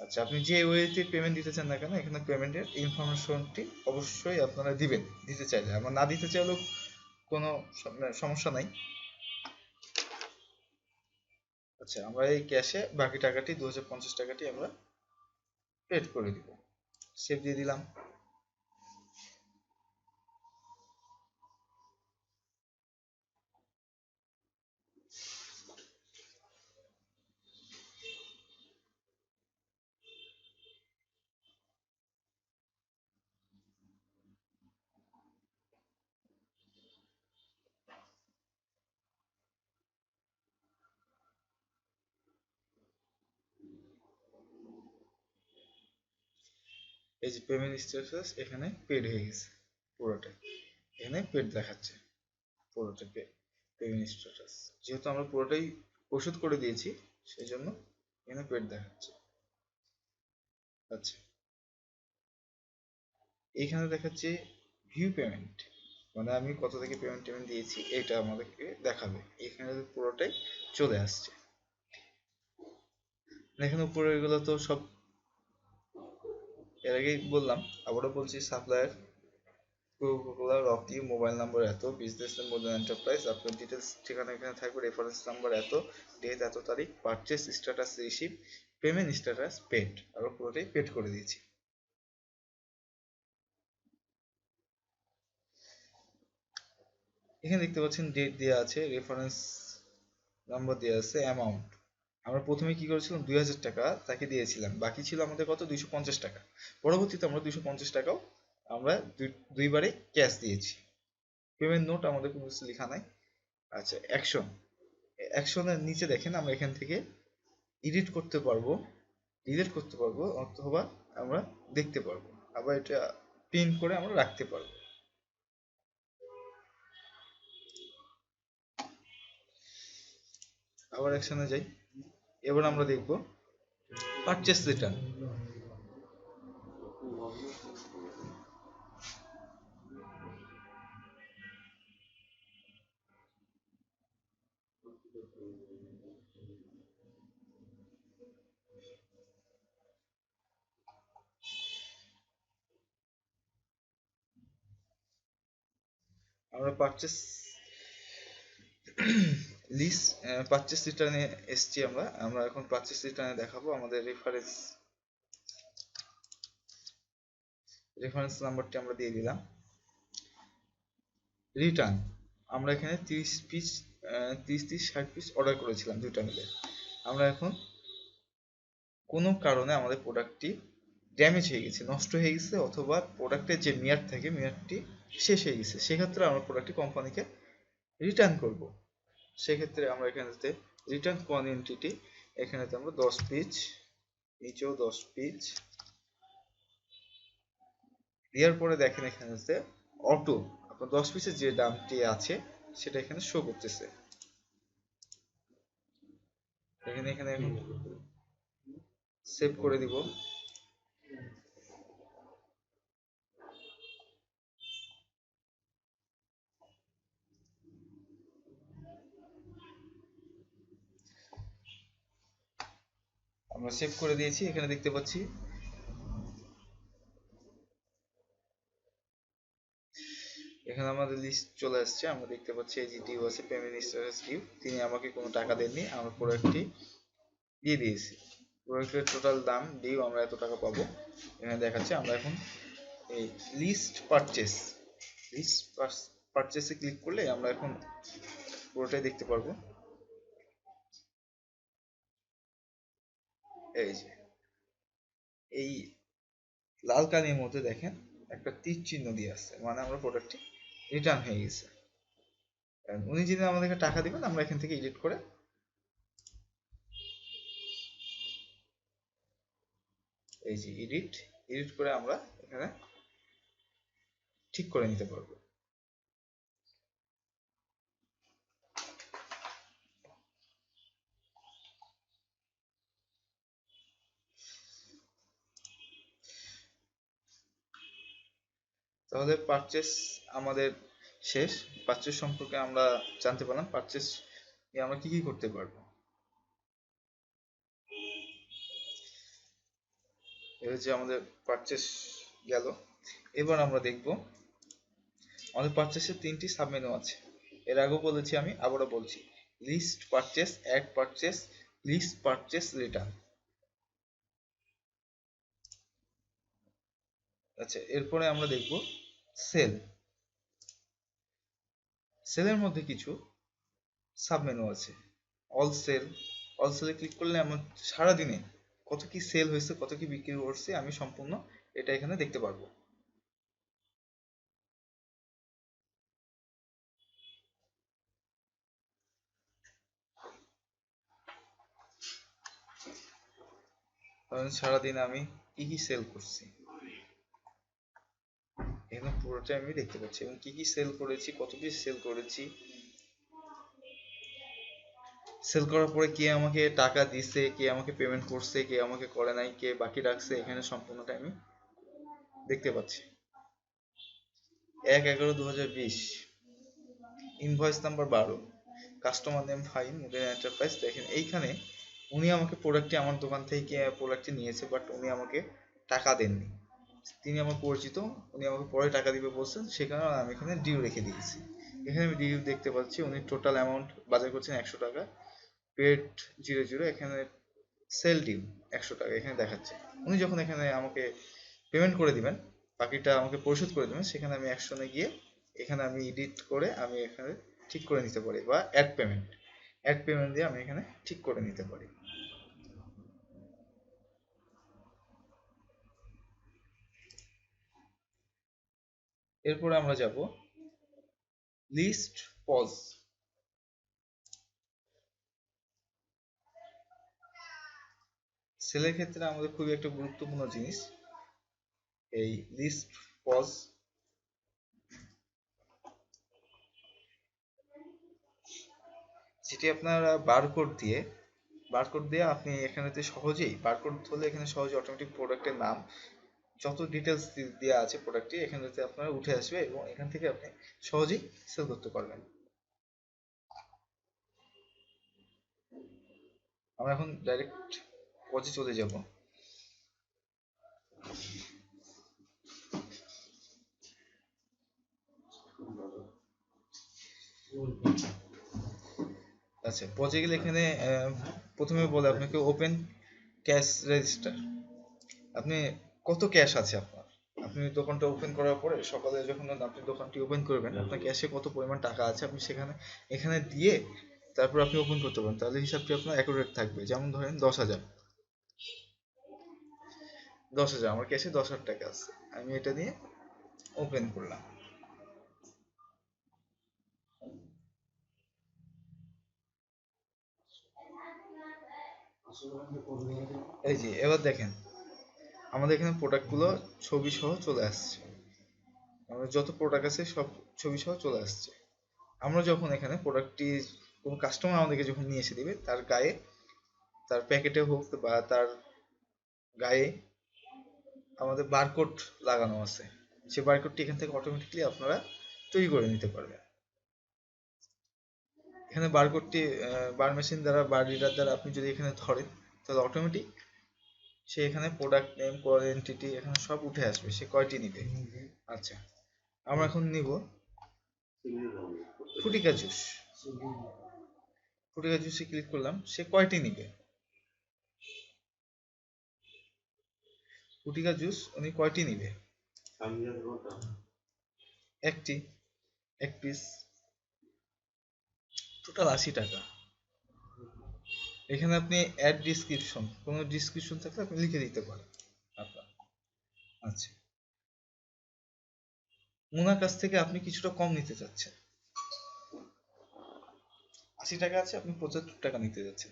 আচ্ছা, আপনি যে ওয়েতে পেমেন্ট দিতে চান না কেন, এখানে পেমেন্টের ইনফরমেশনটি অবশ্যই আপনারা দিবেন, দিতে চাইলে। আমরা না দিতে চাইলেও কোনো সমস্যা নাই। আচ্ছা, আমরা এই ক্যাশে বাকি টাকাটি 2050 টাকাটি আমরা পেড করে দিব, সেভ দিয়ে দিলাম। এই যে পেমেন্ট স্ট্যাটাস এখানে পেড হয়ে গেছে পুরোটাই, এখানে পেড দেখাচ্ছে পুরোটা পেমেন্ট স্ট্যাটাস, যেহেতু আমরা পুরোটাই পরিশোধ করে দিয়েছি সেই জন্য এখানে পেড দেখাচ্ছে। আচ্ছা, এখানে দেখাচ্ছে ভিউ পেমেন্ট মানে আমি কত থেকে পেমেন্ট দিয়েছি এটা আমাদেরকে দেখাবে। এখানে পুরোটাই চলে আসছে। দেখেন উপরে এগুলো তো সব এর আগেই বললাম, আবারও বলছি, supplier Coca Cola, Rocky, mobile number এত, বিজনেস মডেল এন্টারপ্রাইজ, আপনার ডিটেলস ঠিকানা এখানে থাকবে, রেফারেন্স নাম্বার এত, ডেট এত তারিখ, purchase status receive, payment status paid, আরো পুরোটাই পেড করে দিয়েছি। এখানে দেখতে পাচ্ছেন ডেট দেওয়া আছে, রেফারেন্স নাম্বার দেওয়া আছে, অ্যামাউন্ট আমরা প্রথমে কি করেছিলাম 2000 টাকা তাকে দিয়েছিলাম, বাকি ছিল আমাদের কত 250 টাকা। পরবর্তীতে আমরা 250 টাকাও আমরা দুইবারে ক্যাশ দিয়েছি। পেমেন্ট নোট আমাদের কোনো কিছু লেখা নাই। আচ্ছা, অ্যাকশন, অ্যাকশনের নিচে দেখেন আমরা এখান থেকে এডিট করতে পারবো, ডিলিট করতে পারবো, অথবা আমরা দেখতে পারবো, আবার এটা প্রিন্ট করে আমরা রাখতে পারবো। আবার অ্যাকশনে যাই, এবার আমরা দেখব পারচেস রিটার্ন। আমরা লিস্ট পারচেস রিটার্নে এসছি। আমরা এখন পারচেস রিটার্নে দেখাবো আমাদের রেফারেন্স নাম্বারটি আমরা দিয়ে দিলাম। রিটার্ন আমরা এখানে 30 পিস 60 পিস অর্ডার করেছিলাম দুইটা মিলে। আমরা এখন কোনো কারণে আমাদের প্রোডাক্টটি ড্যামেজ হয়ে গেছে, নষ্ট হয়ে গেছে, অথবা প্রোডাক্টের যে মেয়াদ থাকে মেয়াদটি শেষ হয়ে গেছে, সেক্ষেত্রে আমরা প্রোডাক্টটি কোম্পানিকে রিটার্ন করব। সেক্ষেত্রে আমরা এখানেতে রিটার্ন কোয়ান্টিটি এখানেতে আমরা 10 পিস, নিচেও 10 পিস দেওয়ার পরে দেখেন এখানেতে অটো আপনার 10 পিসের যে দামটি আছে সেটা এখানে শো করতেছে। এখানে এখানে এখন সেভ করে দিব। আমরা সেভ করে দিয়েছি, এখানে দেখতে পাচ্ছি এখানে আমাদের লিস্ট চলে আসছে। আমরা দেখতে পাচ্ছি এই যে ডিউ আছে, পেমেন্ট স্ট্যাটাস ডিউ, তিনি আমাকে কোনো টাকা দেননি, আমরা প্রোডাক্টটি দিয়ে দিয়েছি। প্রোডাক্টের টোটাল দাম ডিউ আমরা এত টাকা পাবো এখানে দেখাচ্ছে। আমরা এখন এই লিস্ট পারচেসে ক্লিক করলে আমরা এখন পুরোটাই দেখতে পারবো। এই যে এই লাল কালির মধ্যে দেখেন একটা তীর চিহ্ন দিয়ে আছে, মানে আমরা প্রোডাক্টটি রিটার্ন হয়ে গেছে। উনি যদি আমাদেরকে টাকা দিবেন আমরা এখান থেকে এডিট করে এই যে এডিট করে আমরা এখানে ঠিক করে নিতে পারবো। তাহলে পারচেস আমাদের শেষ। পারচেস সম্পর্কে আমরা জানতে পারলাম, পারচেস আমরা কি কি করতে পারবো। এই হচ্ছে আমাদের পারচেস গেল। এবার আমরা দেখব আমাদের পারচেসের 3টি সাব মেনু আছে। এর আগেও বলেছি, আমি আবারও বলছি, list purchase, add purchase, list purchase, return. আচ্ছা, এরপরে আমরা দেখব সেল। সেলের মধ্যে কিছু সাব মেনু আছে। অল সেল, অল সেলে ক্লিক করলে আমার সারাদিনে কত কি সেল হয়েছে, কত কি বিক্রি করছে আমি সম্পূর্ণ এটা এখানে দেখতে পারবো। কারণ সারাদিন আমি কি কি সেল করছি এখানে পুরোটাই আমি দেখতে পাচ্ছি, এবং কি কি সেল করেছি, কত পিস সেল করেছি, সেল করার পরে কে আমাকে টাকা দিছে, কে আমাকে পেমেন্ট করছে, কে আমাকে করে নাই, কে বাকি রাখছে, এখানে সম্পূর্ণটা আমি দেখতে পাচ্ছি। 1/11/2020, invoice number 12, customer name fine model enterprise. দেখেন এইখানে উনি আমাকে প্রোডাক্টটি আমার দোকান থেকে প্রোডাক্টটি নিয়েছে, বাট উনি আমাকে টাকা দেননি। তিনি আমার পরিচিত, উনি আমাকে পরে টাকা দিবে বলছেন, সে কারণে আমি এখানে ডিউ রেখে দিয়েছি। এখানে আমি ডিউ দেখতে পাচ্ছি, উনি টোটাল অ্যামাউন্ট বাজার করছেন 100 টাকা, পেড 00, এখানে সেল ডিউ 100 টাকা এখানে দেখাচ্ছে। উনি যখন এখানে আমাকে পেমেন্ট করে দিবেন, বাকিটা আমাকে পরিশোধ করে দেবেন, সেখানে আমি অ্যাকশনে গিয়ে এখানে আমি এডিট করে আমি এখানে ঠিক করে নিতে পারি, বা অ্যাড পেমেন্ট দিয়ে আমি এখানে ঠিক করে নিতে পারি। এরপরে আমরা যাব লিস্ট পজ। সেলের ক্ষেত্রে আমাদের খুবই একটা গুরুত্বপূর্ণ জিনিস এই লিস্ট পজ। যেটি আপনারা বারকোড দিয়ে আপনি এখানেতে সহজেই, বারকোড হলে এখানে সহজে অটোমেটিক প্রোডাক্টের নাম যত ডিটেলস দেওয়া আছে প্রোডাক্টটি এখানেতে আপনার উঠে আসবে, এবং এখান থেকে আপনি সহজেই সেল করতে পারবেন। আমরা এখন ডাইরেক্ট পজে চলে যাব। আচ্ছা, পজে গেলে এখানে প্রথমে বলে আপনাকে ওপেন ক্যাশ রেজিস্টার। আপনি কত ক্যাশ আছে আপনার, আপনি দোকানটা ওপেন করার পরে সকালে যখন আপনি দোকানটি ওপেন করবেন, আপনার ক্যাশে কত পরিমাণ টাকা আছে আপনি সেখানে এখানে দিয়ে তারপর আপনি ওপেন করতে পারেন, তাহলে হিসাবটি আপনার অ্যাকুরেট থাকবে। যেমন ধরেন 10,000, আমার ক্যাশে 10,000 টাকা আছে, আমি এটা দিয়ে ওপেন করলাম। এই যে এবার দেখেন আমাদের এখানে প্রোডাক্টগুলো ছবি সহ চলে আসছে, আমাদের যত প্রোডাক্ট আছে সব ছবি সহ চলে আসছে। আমরা যখন এখানে প্রোডাক্টটি কোনো কাস্টমার আমাদেরকে যখন নিয়ে এসে দিবে, তার গায়ে, তার প্যাকেটে হোক বা তার গায়ে আমাদের বারকোড লাগানো আছে, সেই বারকোডটি এখান থেকে অটোমেটিকলি আপনারা তৈরি করে নিতে পারবেন। এখানে বারকোডটি বার মেশিন দ্বারা বার রিডার দ্বারা আপনি যদি এখানে ধরেন, তাহলে অটোমেটিক সে এখানে প্রোডাক্ট নেম, কোয়ান্টিটি এখানে সব উঠে আসবে, সে কয়টি নিবে। আচ্ছা, আমরা এখন নিব ফুটিকা জুস। ফুটিকা জুসে ক্লিক করলাম, সে কয়টি নিবে। ফুটিকা জুস উনি কয়টি নিবে, একটি, এক পিস, টোটাল 80 টাকা। এখানে আপনি অ্যাড ডিসক্রিপশন, কোনো ডিসক্রিপশন থাকলে আপনি লিখে দিতে পারেন আপনার। আচ্ছা, ওনার কাছ থেকে আপনি কিছুটা কম নিতে চাচ্ছেন, 80 টাকা আছে, আপনি 75 টাকা নিতে যাচ্ছেন,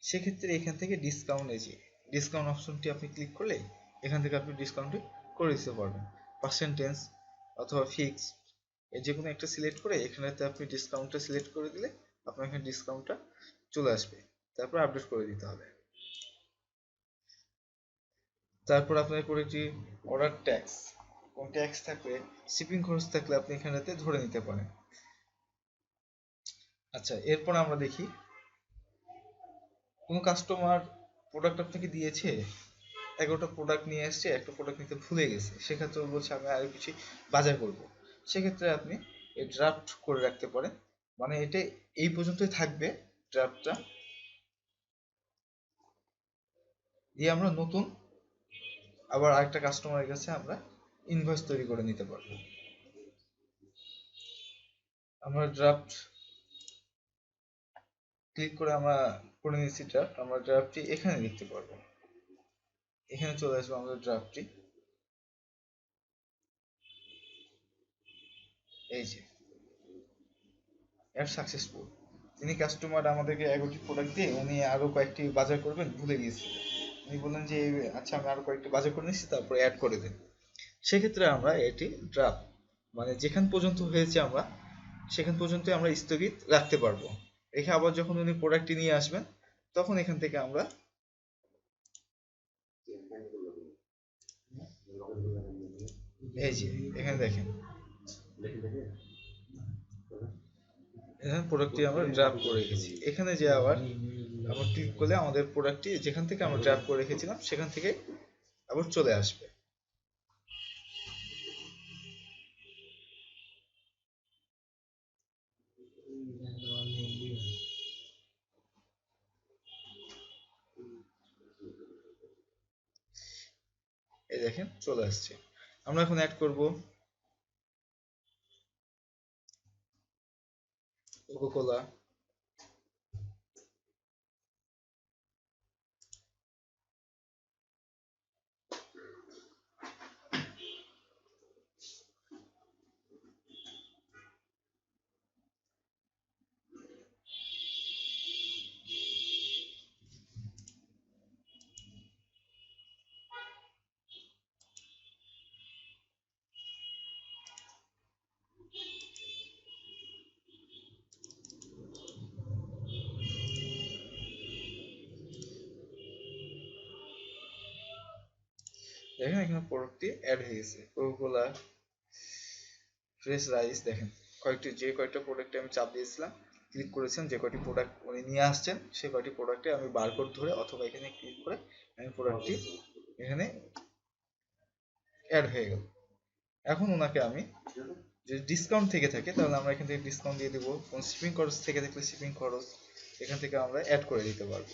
সেক্ষেত্রে এখান থেকে ডিসকাউন্ট, এই যে ডিসকাউন্ট অপশনটি আপনি ক্লিক করলে এখান থেকে আপনি ডিসকাউন্টটি করে দিতে পারবেন। পার্সেন্টেজ অথবা ফিক্স, এই যে কোনো একটা সিলেক্ট করে এখানেতে আপনি ডিসকাউন্টটা সিলেক্ট করে দিলে আপনার এখানে ডিসকাউন্টটা চলে আসবে, তারপর আপডেট করে দিতে হবে। তারপর আপনার প্রোডাক্টটি অর্ডার ট্যাক্স, কোন ট্যাক্স থাকলে, শিপিং খরচ থাকলে আপনি এখানেতে ধরে নিতে পারেন। আচ্ছা, এরপর আমরা দেখি কোন কাস্টমার প্রোডাক্ট আপনাকে দিয়েছে, 11টা প্রোডাক্ট নিয়ে এসছে, একটা প্রোডাক্ট নিতে ভুলে গেছে, সেক্ষেত্রে বলছে আমি আরো কিছু বাজার করব, সেক্ষেত্রে আপনি এই ড্রাফট করে রাখতে পারেন, মানে এটা এই পর্যন্তই থাকবে ড্রাফটটা, দিয়ে আমরা নতুন আবার আরেকটা কাস্টমারের কাছে আমরা ইনভয়েস তৈরি করে নিতে পারবো। আমরা ড্রাফট ক্লিক করে আমরা করে নিচ্ছি ড্রাফট, আমরা ড্রাফটটি এখানে দেখতে পারবো, এখানে চলে আসবো আমাদের ড্রাফটটি, এই যে অ্যাড সাকসেসফুল। তিনি কাস্টমার আমাদেরকে 11টি প্রোডাক্ট দিয়ে উনি আরো কয়েকটি বাজার করবেন ভুলে গিয়েছিলেন, উনি বললেন যে আচ্ছা আমি আরো কয়েকটি বাজার করে নিচ্ছি, তারপরে অ্যাড করে দেন। সেক্ষেত্রে আমরা এটি ড্রাফট, মানে যেখান পর্যন্ত হয়েছে আমরা সেখান পর্যন্ত আমরা স্থগিত রাখতে পারবো, রেখে আবার যখন উনি প্রোডাক্টটি নিয়ে আসবেন তখন এখান থেকে আমরা এই যে এখানে দেখেন এখানে প্রোডাক্টটি আমরা ড্রাফট করে রেখেছি। এখানে যে আবার আমরা ক্লিক করলে আমাদের প্রোডাক্টটি যেখান থেকে আমরা ড্রাফট করে রেখেছিলাম সেখান থেকে আবার চলে আসবে। এই দেখেন চলে আসছে। আমরা এখন অ্যাড করব কোকোকোলা, দেখেন এখানে প্রোডাক্টটি অ্যাড হয়ে গেছে। কোকোকোলা ফ্রেশ রাইস, দেখেন কয়েকটা প্রোডাক্টে আমি চাপ দিয়েছিলাম, ক্লিক করেছিলাম, যে কয়টি প্রোডাক্ট উনি নিয়ে আসছেন সেই কয়টি প্রোডাক্টে আমি বারকোড ধরে অথবা এখানে ক্লিক করে আমি প্রোডাক্টটি এখানে অ্যাড হয়ে গেল। এখন ওনাকে আমি যদি ডিসকাউন্ট থেকে থাকে তাহলে আমরা এখান থেকে ডিসকাউন্ট দিয়ে দেবো, কোন শিপিং খরচ থেকে থাকলে শিপিং খরচ এখান থেকে আমরা অ্যাড করে দিতে পারবো।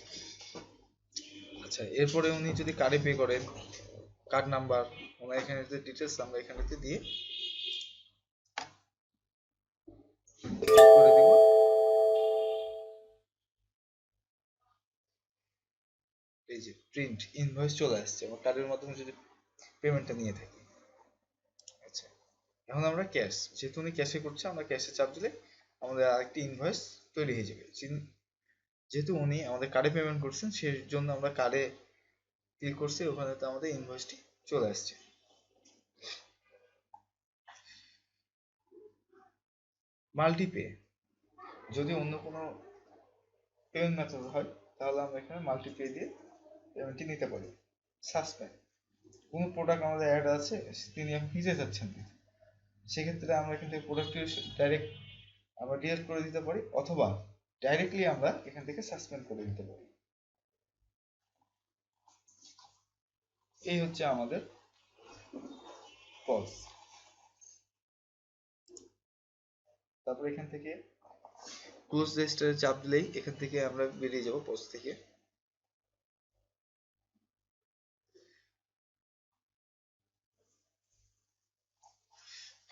আচ্ছা, এরপরে উনি যদি কার্ডে পে করেন, কার্ড নাম্বার ওনার এখানে যে ডিটেলস আমরা এখানেতে দিয়ে করে দিব। এই যে প্রিন্ট ইনভয়েস চলে আসছে আমার কার্ডের মাধ্যমে যদি পেমেন্টটা নিয়ে থাকি। আচ্ছা, এখন আমরা ক্যাশ, যেহেতু উনি ক্যাশে করছে আমরা ক্যাশে চাপ দিলে আমাদের আরেকটি ইনভয়েস তৈরি হয়ে যাবে। যেহেতু উনি আমাদের কার্ডে পেমেন্ট করছেন সেই জন্য আমরা কার্ডে ক্লিক করছি, ওখানে তো আমাদের ইনভয়েসটি চলে আসছে। মাল্টিপে, যদি অন্য কোনো পেমেন্ট মেথড হয় তাহলে আমরা এখানে মাল্টিপে দিয়ে পেমেন্টটি নিতে পারি। সাসপেন্ড, কোনো প্রোডাক্ট আমাদের অ্যাড আছে তিনি এখন নিতে চাচ্ছেন না, সেক্ষেত্রে আমরা এখান থেকে প্রোডাক্টটি ডাইরেক্ট আমরা ডিলিট করে দিতে পারি অথবা ডাইরেক্টলি আমরা এখান থেকে সাসপেন্ড করে দিতে পারি। এই হচ্ছে আমাদের পজ। তারপর এখান থেকে ক্লোজ রেজিস্টারে চাপ দিলেই এখান থেকে আমরা বেরিয়ে যাব পজ থেকে।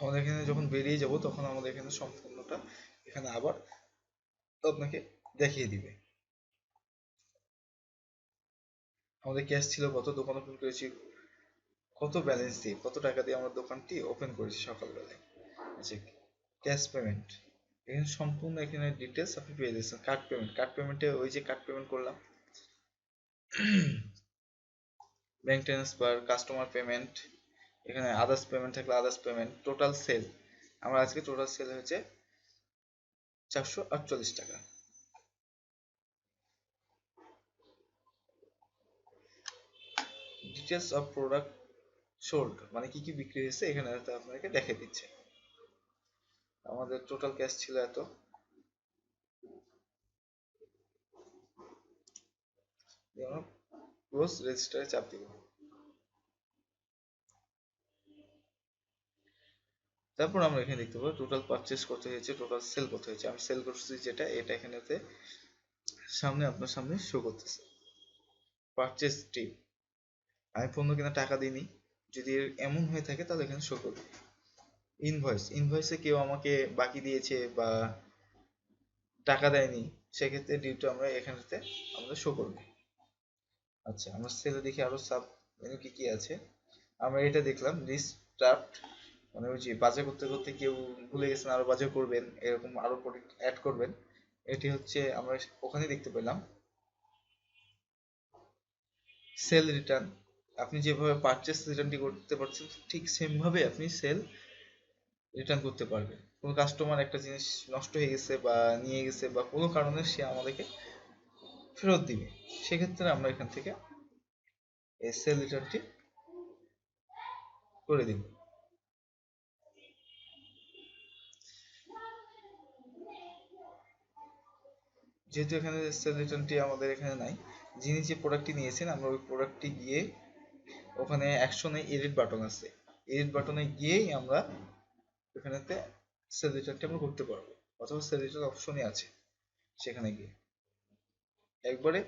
আমাদের এখানে যখন বেরিয়ে যাব তখন আমাদের এখানে সম্পূর্ণটা এখানে আবার আপনাকে দেখিয়ে দিবে আমাদের ক্যাশ ছিল কত, দোকান ওপেন করেছি কত, ব্যালেন্স দিয়ে কত টাকা দিয়ে আমরা দোকানটি ওপেন করেছি সকালবেলায়। আচ্ছা, ক্যাশ পেমেন্ট এখানে সম্পূর্ণ এখানে ডিটেলস আপনি পেয়ে যাচ্ছেন। কার্ড পেমেন্টে ওই যে কার্ড পেমেন্ট করলাম, ব্যাংক ট্রান্সফার, কাস্টমার পেমেন্ট, এখানে আদার্স পেমেন্ট থাকলে আদার্স পেমেন্ট, টোটাল সেল, আমার আজকে টোটাল সেল হয়েছে 448 টাকা। ডিটেলস অফ প্রোডাক্ট সোল্ড, মানে কি কি বিক্রি হয়েছে এখানে আপনাকে দেখে দিচ্ছে। আমাদের টোটাল ক্যাশ ছিল এত। ক্লোজ রেজিস্টারে চাপ দিব। তারপর আমরা এখানে দেখতে পাবো টোটাল পারচেস কত হয়েছে, টোটাল সেল কত হয়েছে। আমি সেল করছি যেটা, এটা এখানেতে সামনে আপনার সামনে শো করতেছে। পারচেস টিপ, আমি পণ্য কেনা টাকা দিইনি, যদি এমন হয়ে থাকে তাহলে এখানে শো করবে। ইনভয়েসে কেউ আমাকে বাকি দিয়েছে বা টাকা দেয়নি, সেক্ষেত্রে ডিউটা আমরা এখানেতে আমাদের শো করবে। আচ্ছা, আমরা সেলে দেখি আরো সাব মেনু কি কি আছে। আমরা এটা দেখলাম লিস্ট ড্রাফট, মানে ওই যে বাজার করতে করতে কেউ ভুলে গেছেন আরো বাজার করবেন, এরকম আরো প্রোডাক্ট অ্যাড করবেন, এটি হচ্ছে আমরা ওখানে দেখতে পেলাম। সেল রিটার্ন, আপনি যেভাবে পারচেস রিটার্নটি করতে পারছেন ঠিক সেম ভাবে আপনি সেল রিটার্ন করতে পারবেন। কোনো কাস্টমার একটা জিনিস নষ্ট হয়ে গেছে বা নিয়ে গেছে বা কোনো কারণে সে আমাদেরকে ফেরত দিবে, সেক্ষেত্রে আমরা এখান থেকে এই সেল রিটার্নটি করে দিব। যেহেতু এখানে সেল রিটার্নটি আমাদের এখানে নাই, যিনি যে প্রোডাক্টটি নিয়েছেন আমরা ওই প্রোডাক্টটি গিয়ে ওখানে অ্যাকশনে এডিট বাটন আছে, এডিট বাটনে গিয়েই আমরা এখানেতে সেল রিটার্নটি আমরা করতে পারবো, অথবা সেল রিটার্ন অপশনই আছে সেখানে গিয়ে একবারে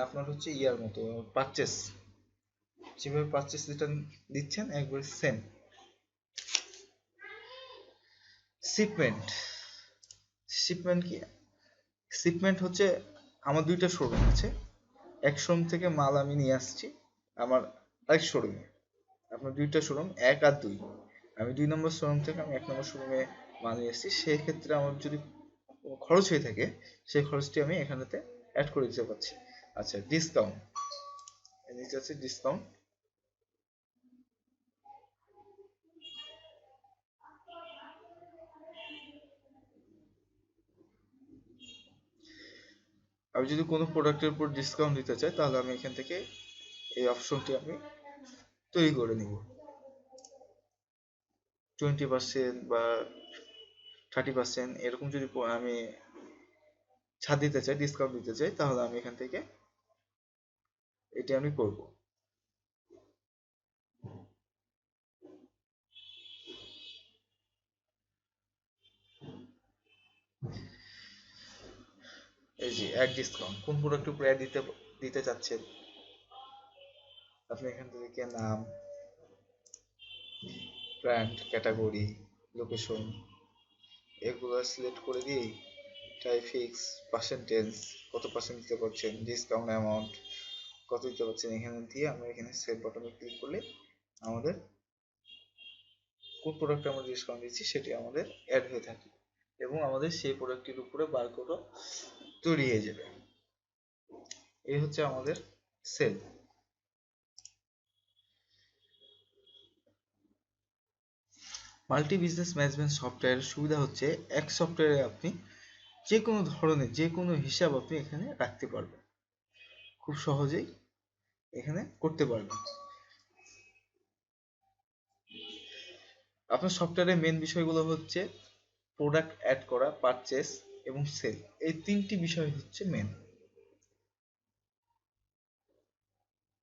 আপনার হচ্ছে ইয়ার মতো পারচেস, যেভাবে পারচেস রিটার্ন দিচ্ছেন একবারে সেম। শিপমেন্ট, শিপমেন্ট কি? শিপমেন্ট হচ্ছে আমার দুইটা শোরুম আছে, এক শোরুম থেকে মাল আমি নিয়ে আসছি আমার আরেক শোরুমে, আপনার দুইটা শোরুম এক আর দুই, আমি 2 নম্বর শোরুম থেকে আমি 1 নম্বর শোরুমে মাল নিয়ে এসেছি, সেই ক্ষেত্রে আমার যদি খরচ হয়ে থাকে সেই খরচটি আমি এখানেতে অ্যাড করে দিতে পারছি। আচ্ছা, ডিসকাউন্ট, নিচে আছে ডিসকাউন্ট, আমি যদি কোনো প্রোডাক্টের উপর ডিসকাউন্ট দিতে চাই তাহলে আমি এখান থেকে এই অপশনটি আমি তৈরি করে নিব, 20% বা 30% এরকম যদি আমি ছাড় দিতে চাই, ডিসকাউন্ট দিতে চাই, তাহলে আমি এখান থেকে এটি আমি করব। এই যে অ্যাড ডিসকাউন্ট, কোন প্রোডাক্টের উপর অ্যাড দিতে দিতে চাচ্ছেন আপনি এখান থেকে নাম, ব্র্যান্ড, ক্যাটাগরি, লোকেশন এগুলো সিলেক্ট করে দিয়েই টাইফিক্স, পার্সেন্টেজ, কত পার্সেন্ট দিতে পারছেন, ডিসকাউন্ট অ্যামাউন্ট কত দিতে পারছেন, এখানে দিয়ে আমরা এখানে সেভ বাটনে ক্লিক করলে আমাদের কোন প্রোডাক্টে আমরা ডিসকাউন্ট দিচ্ছি সেটি আমাদের অ্যাড হয়ে থাকে এবং আমাদের সেই প্রোডাক্টটির উপরে বারকোডও তৈরি হয়ে যাবে। এই হচ্ছে আমাদের সেল। মাল্টি বিজনেস ম্যানেজমেন্ট সফটওয়্যারের সুবিধা হচ্ছে এক সফটওয়্যারে আপনি যে কোনো ধরনের যে কোনো হিসাব আপনি এখানে রাখতে পারবেন, খুব সহজেই এখানে করতে পারবেন। আপনার সফটওয়্যারের মেন বিষয়গুলো হচ্ছে প্রোডাক্ট অ্যাড করা, পারচেস এবং সেল, এই তিনটি বিষয় হচ্ছে মেন।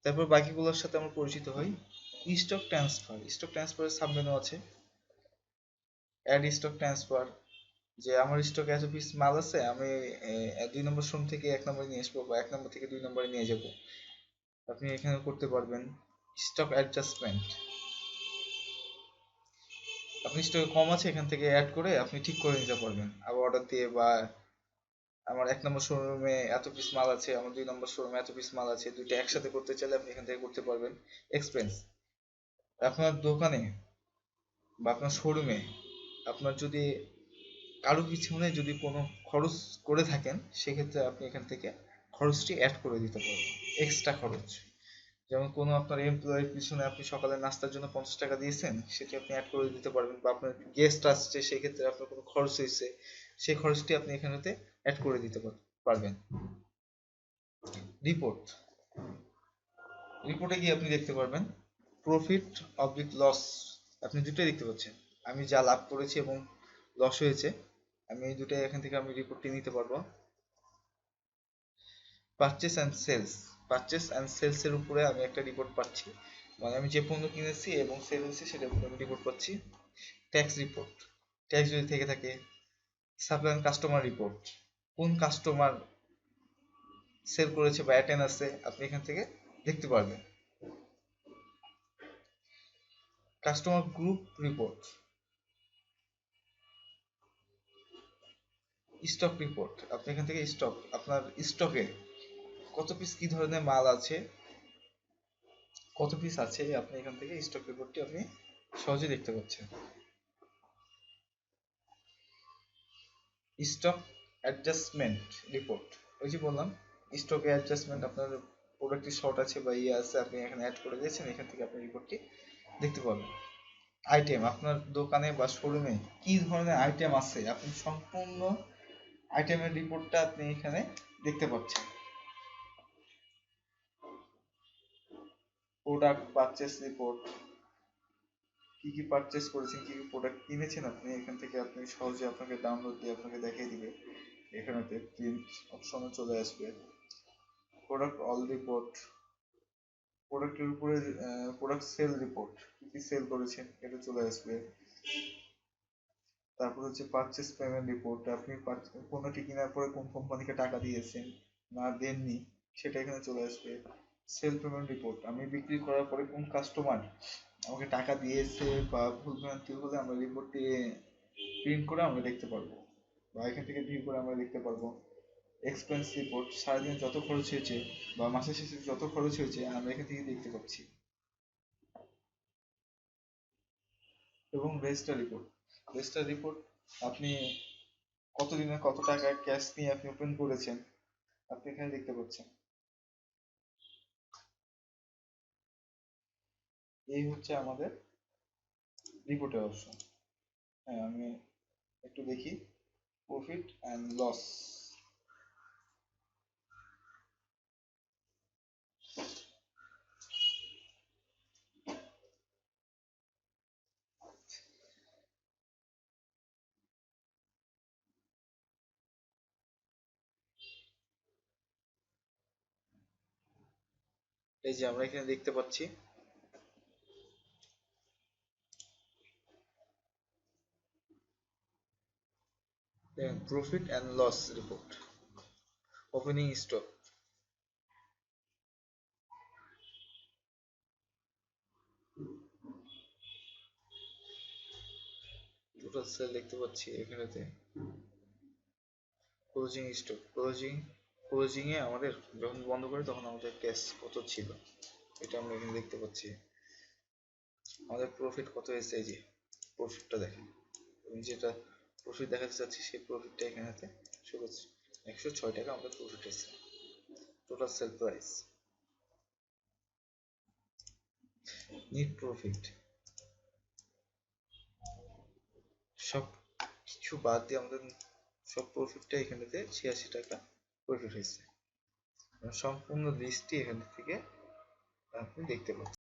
তারপর বাকিগুলোর সাথে আমরা পরিচিত হই। স্টক ট্রান্সফার, স্টক ট্রান্সফারের সাব মেনু আছে, অ্যাড স্টক ট্রান্সফার, যে আমার স্টকে এত পিস মাল আছে, আমি 2 নম্বর শোরুম থেকে 1 নম্বরে নিয়ে আসবো বা 1 নম্বর থেকে 2 নম্বরে নিয়ে যাব, আপনি এখানে করতে পারবেন। স্টক অ্যাডজাস্টমেন্ট, আপনি স্টকে কম আছে এখান থেকে অ্যাড করে আপনি ঠিক করে নিতে পারবেন আবার অর্ডার দিয়ে, বা আমার 1 নম্বর শোরুমে এত পিস মাল আছে, আমার 2 নম্বর শোরুমে এত পিস মাল আছে, দুইটা একসাথে করতে চাইলে আপনি এখান থেকে করতে পারবেন। এক্সপেন্স, আপনার দোকানে বা আপনার শোরুমে আপনার যদি কারো পিছনে যদি কোনো খরচ করে থাকেন সেক্ষেত্রে আপনি এখান থেকে খরচটি অ্যাড করে দিতে পারবেন, এক্সট্রা খরচ। যেমন কোনো আপনার এমপ্লয়ের পিছনে আপনি সকালে নাস্তার জন্য 50 টাকা দিয়েছেন, সেটি আপনি অ্যাড করে দিতে পারবেন, বা আপনার গেস্ট আসছে সেক্ষেত্রে আপনার কোনো খরচ হয়েছে সেই খরচটি আপনি এখানেতে অ্যাড করে দিতে পারবেন। রিপোর্ট, রিপোর্টে গিয়ে আপনি দেখতে পারবেন প্রফিট অবলিক লস, আপনি দুটোই দেখতে পাচ্ছেন, আমি যা লাভ করেছি এবং লস হয়েছে আমি এই দুটোই এখান থেকে আমি রিপোর্টটি নিতে পারবো। Purchase and sales, purchase and sales এর উপরে আমি একটা রিপোর্ট পাচ্ছি, মানে আমি যে পণ্য কিনেছি এবং সেল হয়েছে সেটার উপরে আমি রিপোর্ট পাচ্ছি। ট্যাক্স রিপোর্ট, ট্যাক্স যদি থেকে থাকে। সাপ্লাই অ্যান্ড কাস্টমার রিপোর্ট, কোন কাস্টমার সেল করেছে বা অ্যাটেন্ড আছে আপনি এখান থেকে দেখতে পারবেন। Customer group report, stock report, আপনি এখান থেকে স্টক, আপনার স্টকে কত পিস কি ধরনের মাল আছে, কত পিস আছে আপনি এখান থেকে স্টক রিপোর্টটি আপনি সহজে দেখতে পাচ্ছেন। স্টক অ্যাডজাস্টমেন্ট রিপোর্ট, ওই যে বললাম স্টক অ্যাডজাস্টমেন্ট, আপনার প্রোডাক্টটি শর্ট আছে বা ইয়ে আছে আপনি এখানে অ্যাড করে দিয়েছেন, এখান থেকে আপনি রিপোর্টটি দেখতে পাবেন। আইটেম, আপনার দোকানে বা শোরুমে কি ধরনের আইটেম আছে আপনি সম্পূর্ণ আইটেমের রিপোর্টটা আপনি এখানে দেখতে পাচ্ছেন। প্রোডাক্ট পারচেস রিপোর্ট, কি কি পারচেস করেছেন, কি কি প্রোডাক্ট কিনেছেন আপনি এখান থেকে আপনি সহজে আপনাকে ডাউনলোড দিয়ে আপনাকে দেখিয়ে দিবে এখানেতে প্রিন্ট অপশনে চলে আসবে। প্রোডাক্ট অল রিপোর্ট, প্রোডাক্টের উপরে প্রোডাক্ট সেল রিপোর্ট, কি কি সেল করেছেন এটা চলে আসবে। তারপর হচ্ছে পারচেস পেমেন্ট রিপোর্ট, আপনি পণ্যটি কেনার পরে কোন কোম্পানিকে টাকা দিয়েছেন না দেননি সেটা এখানে চলে আসবে। সেল পেমেন্ট রিপোর্ট, আমি বিক্রি করার পরে কোন কাস্টমার আমাকে টাকা দিয়েছে বা ভুল ভ্রান্তি হলে আমরা রিপোর্টটি প্রিন্ট করে আমরা দেখতে পারবো বা এখান থেকে ভিউ করে আমরা দেখতে পারবো। এক্সপেন্স রিপোর্ট, সারাদিন যত খরচ হয়েছে বা মাসের শেষে যত খরচ হয়েছে আমরা এখান থেকে দেখতে পাচ্ছি। এবং রেজিস্টার রিপোর্ট, রেজিস্টার রিপোর্ট আপনি কতদিনে কত টাকা ক্যাশ নিয়ে আপনি ওপেন করেছেন আপনি এখানে দেখতে পাচ্ছেন। এই হচ্ছে আমাদের রিপোর্টের অপশন। হ্যাঁ, আমি একটু দেখি প্রফিট অ্যান্ড লস। এই যে আমরা এখানে দেখতে পাচ্ছি profit and loss report, opening stock, total sale দেখতে পাচ্ছি এখানেতে। ক্লোজিং স্টক, ক্লোজিং এ আমাদের যখন বন্ধ করি তখন আমাদের ক্যাশ কত ছিল এটা আমরা এখানে দেখতে পাচ্ছি। আমাদের প্রফিট কত হয়েছে, এই যে প্রফিটটা দেখেন, আমি যেটা প্রফিট দেখাতে চাচ্ছি সেই প্রফিটটা এখানেতে শো করছে। 106 টাকা আমাদের প্রফিট হয়েছে। Total sell price, net profit, সব কিছু বাদ দিয়ে আমাদের সব প্রফিটটা এখানেতে 86 টাকা প্রফিট হয়েছে। সম্পূর্ণ লিস্টটি এখান থেকে আপনি দেখতে পাচ্ছেন।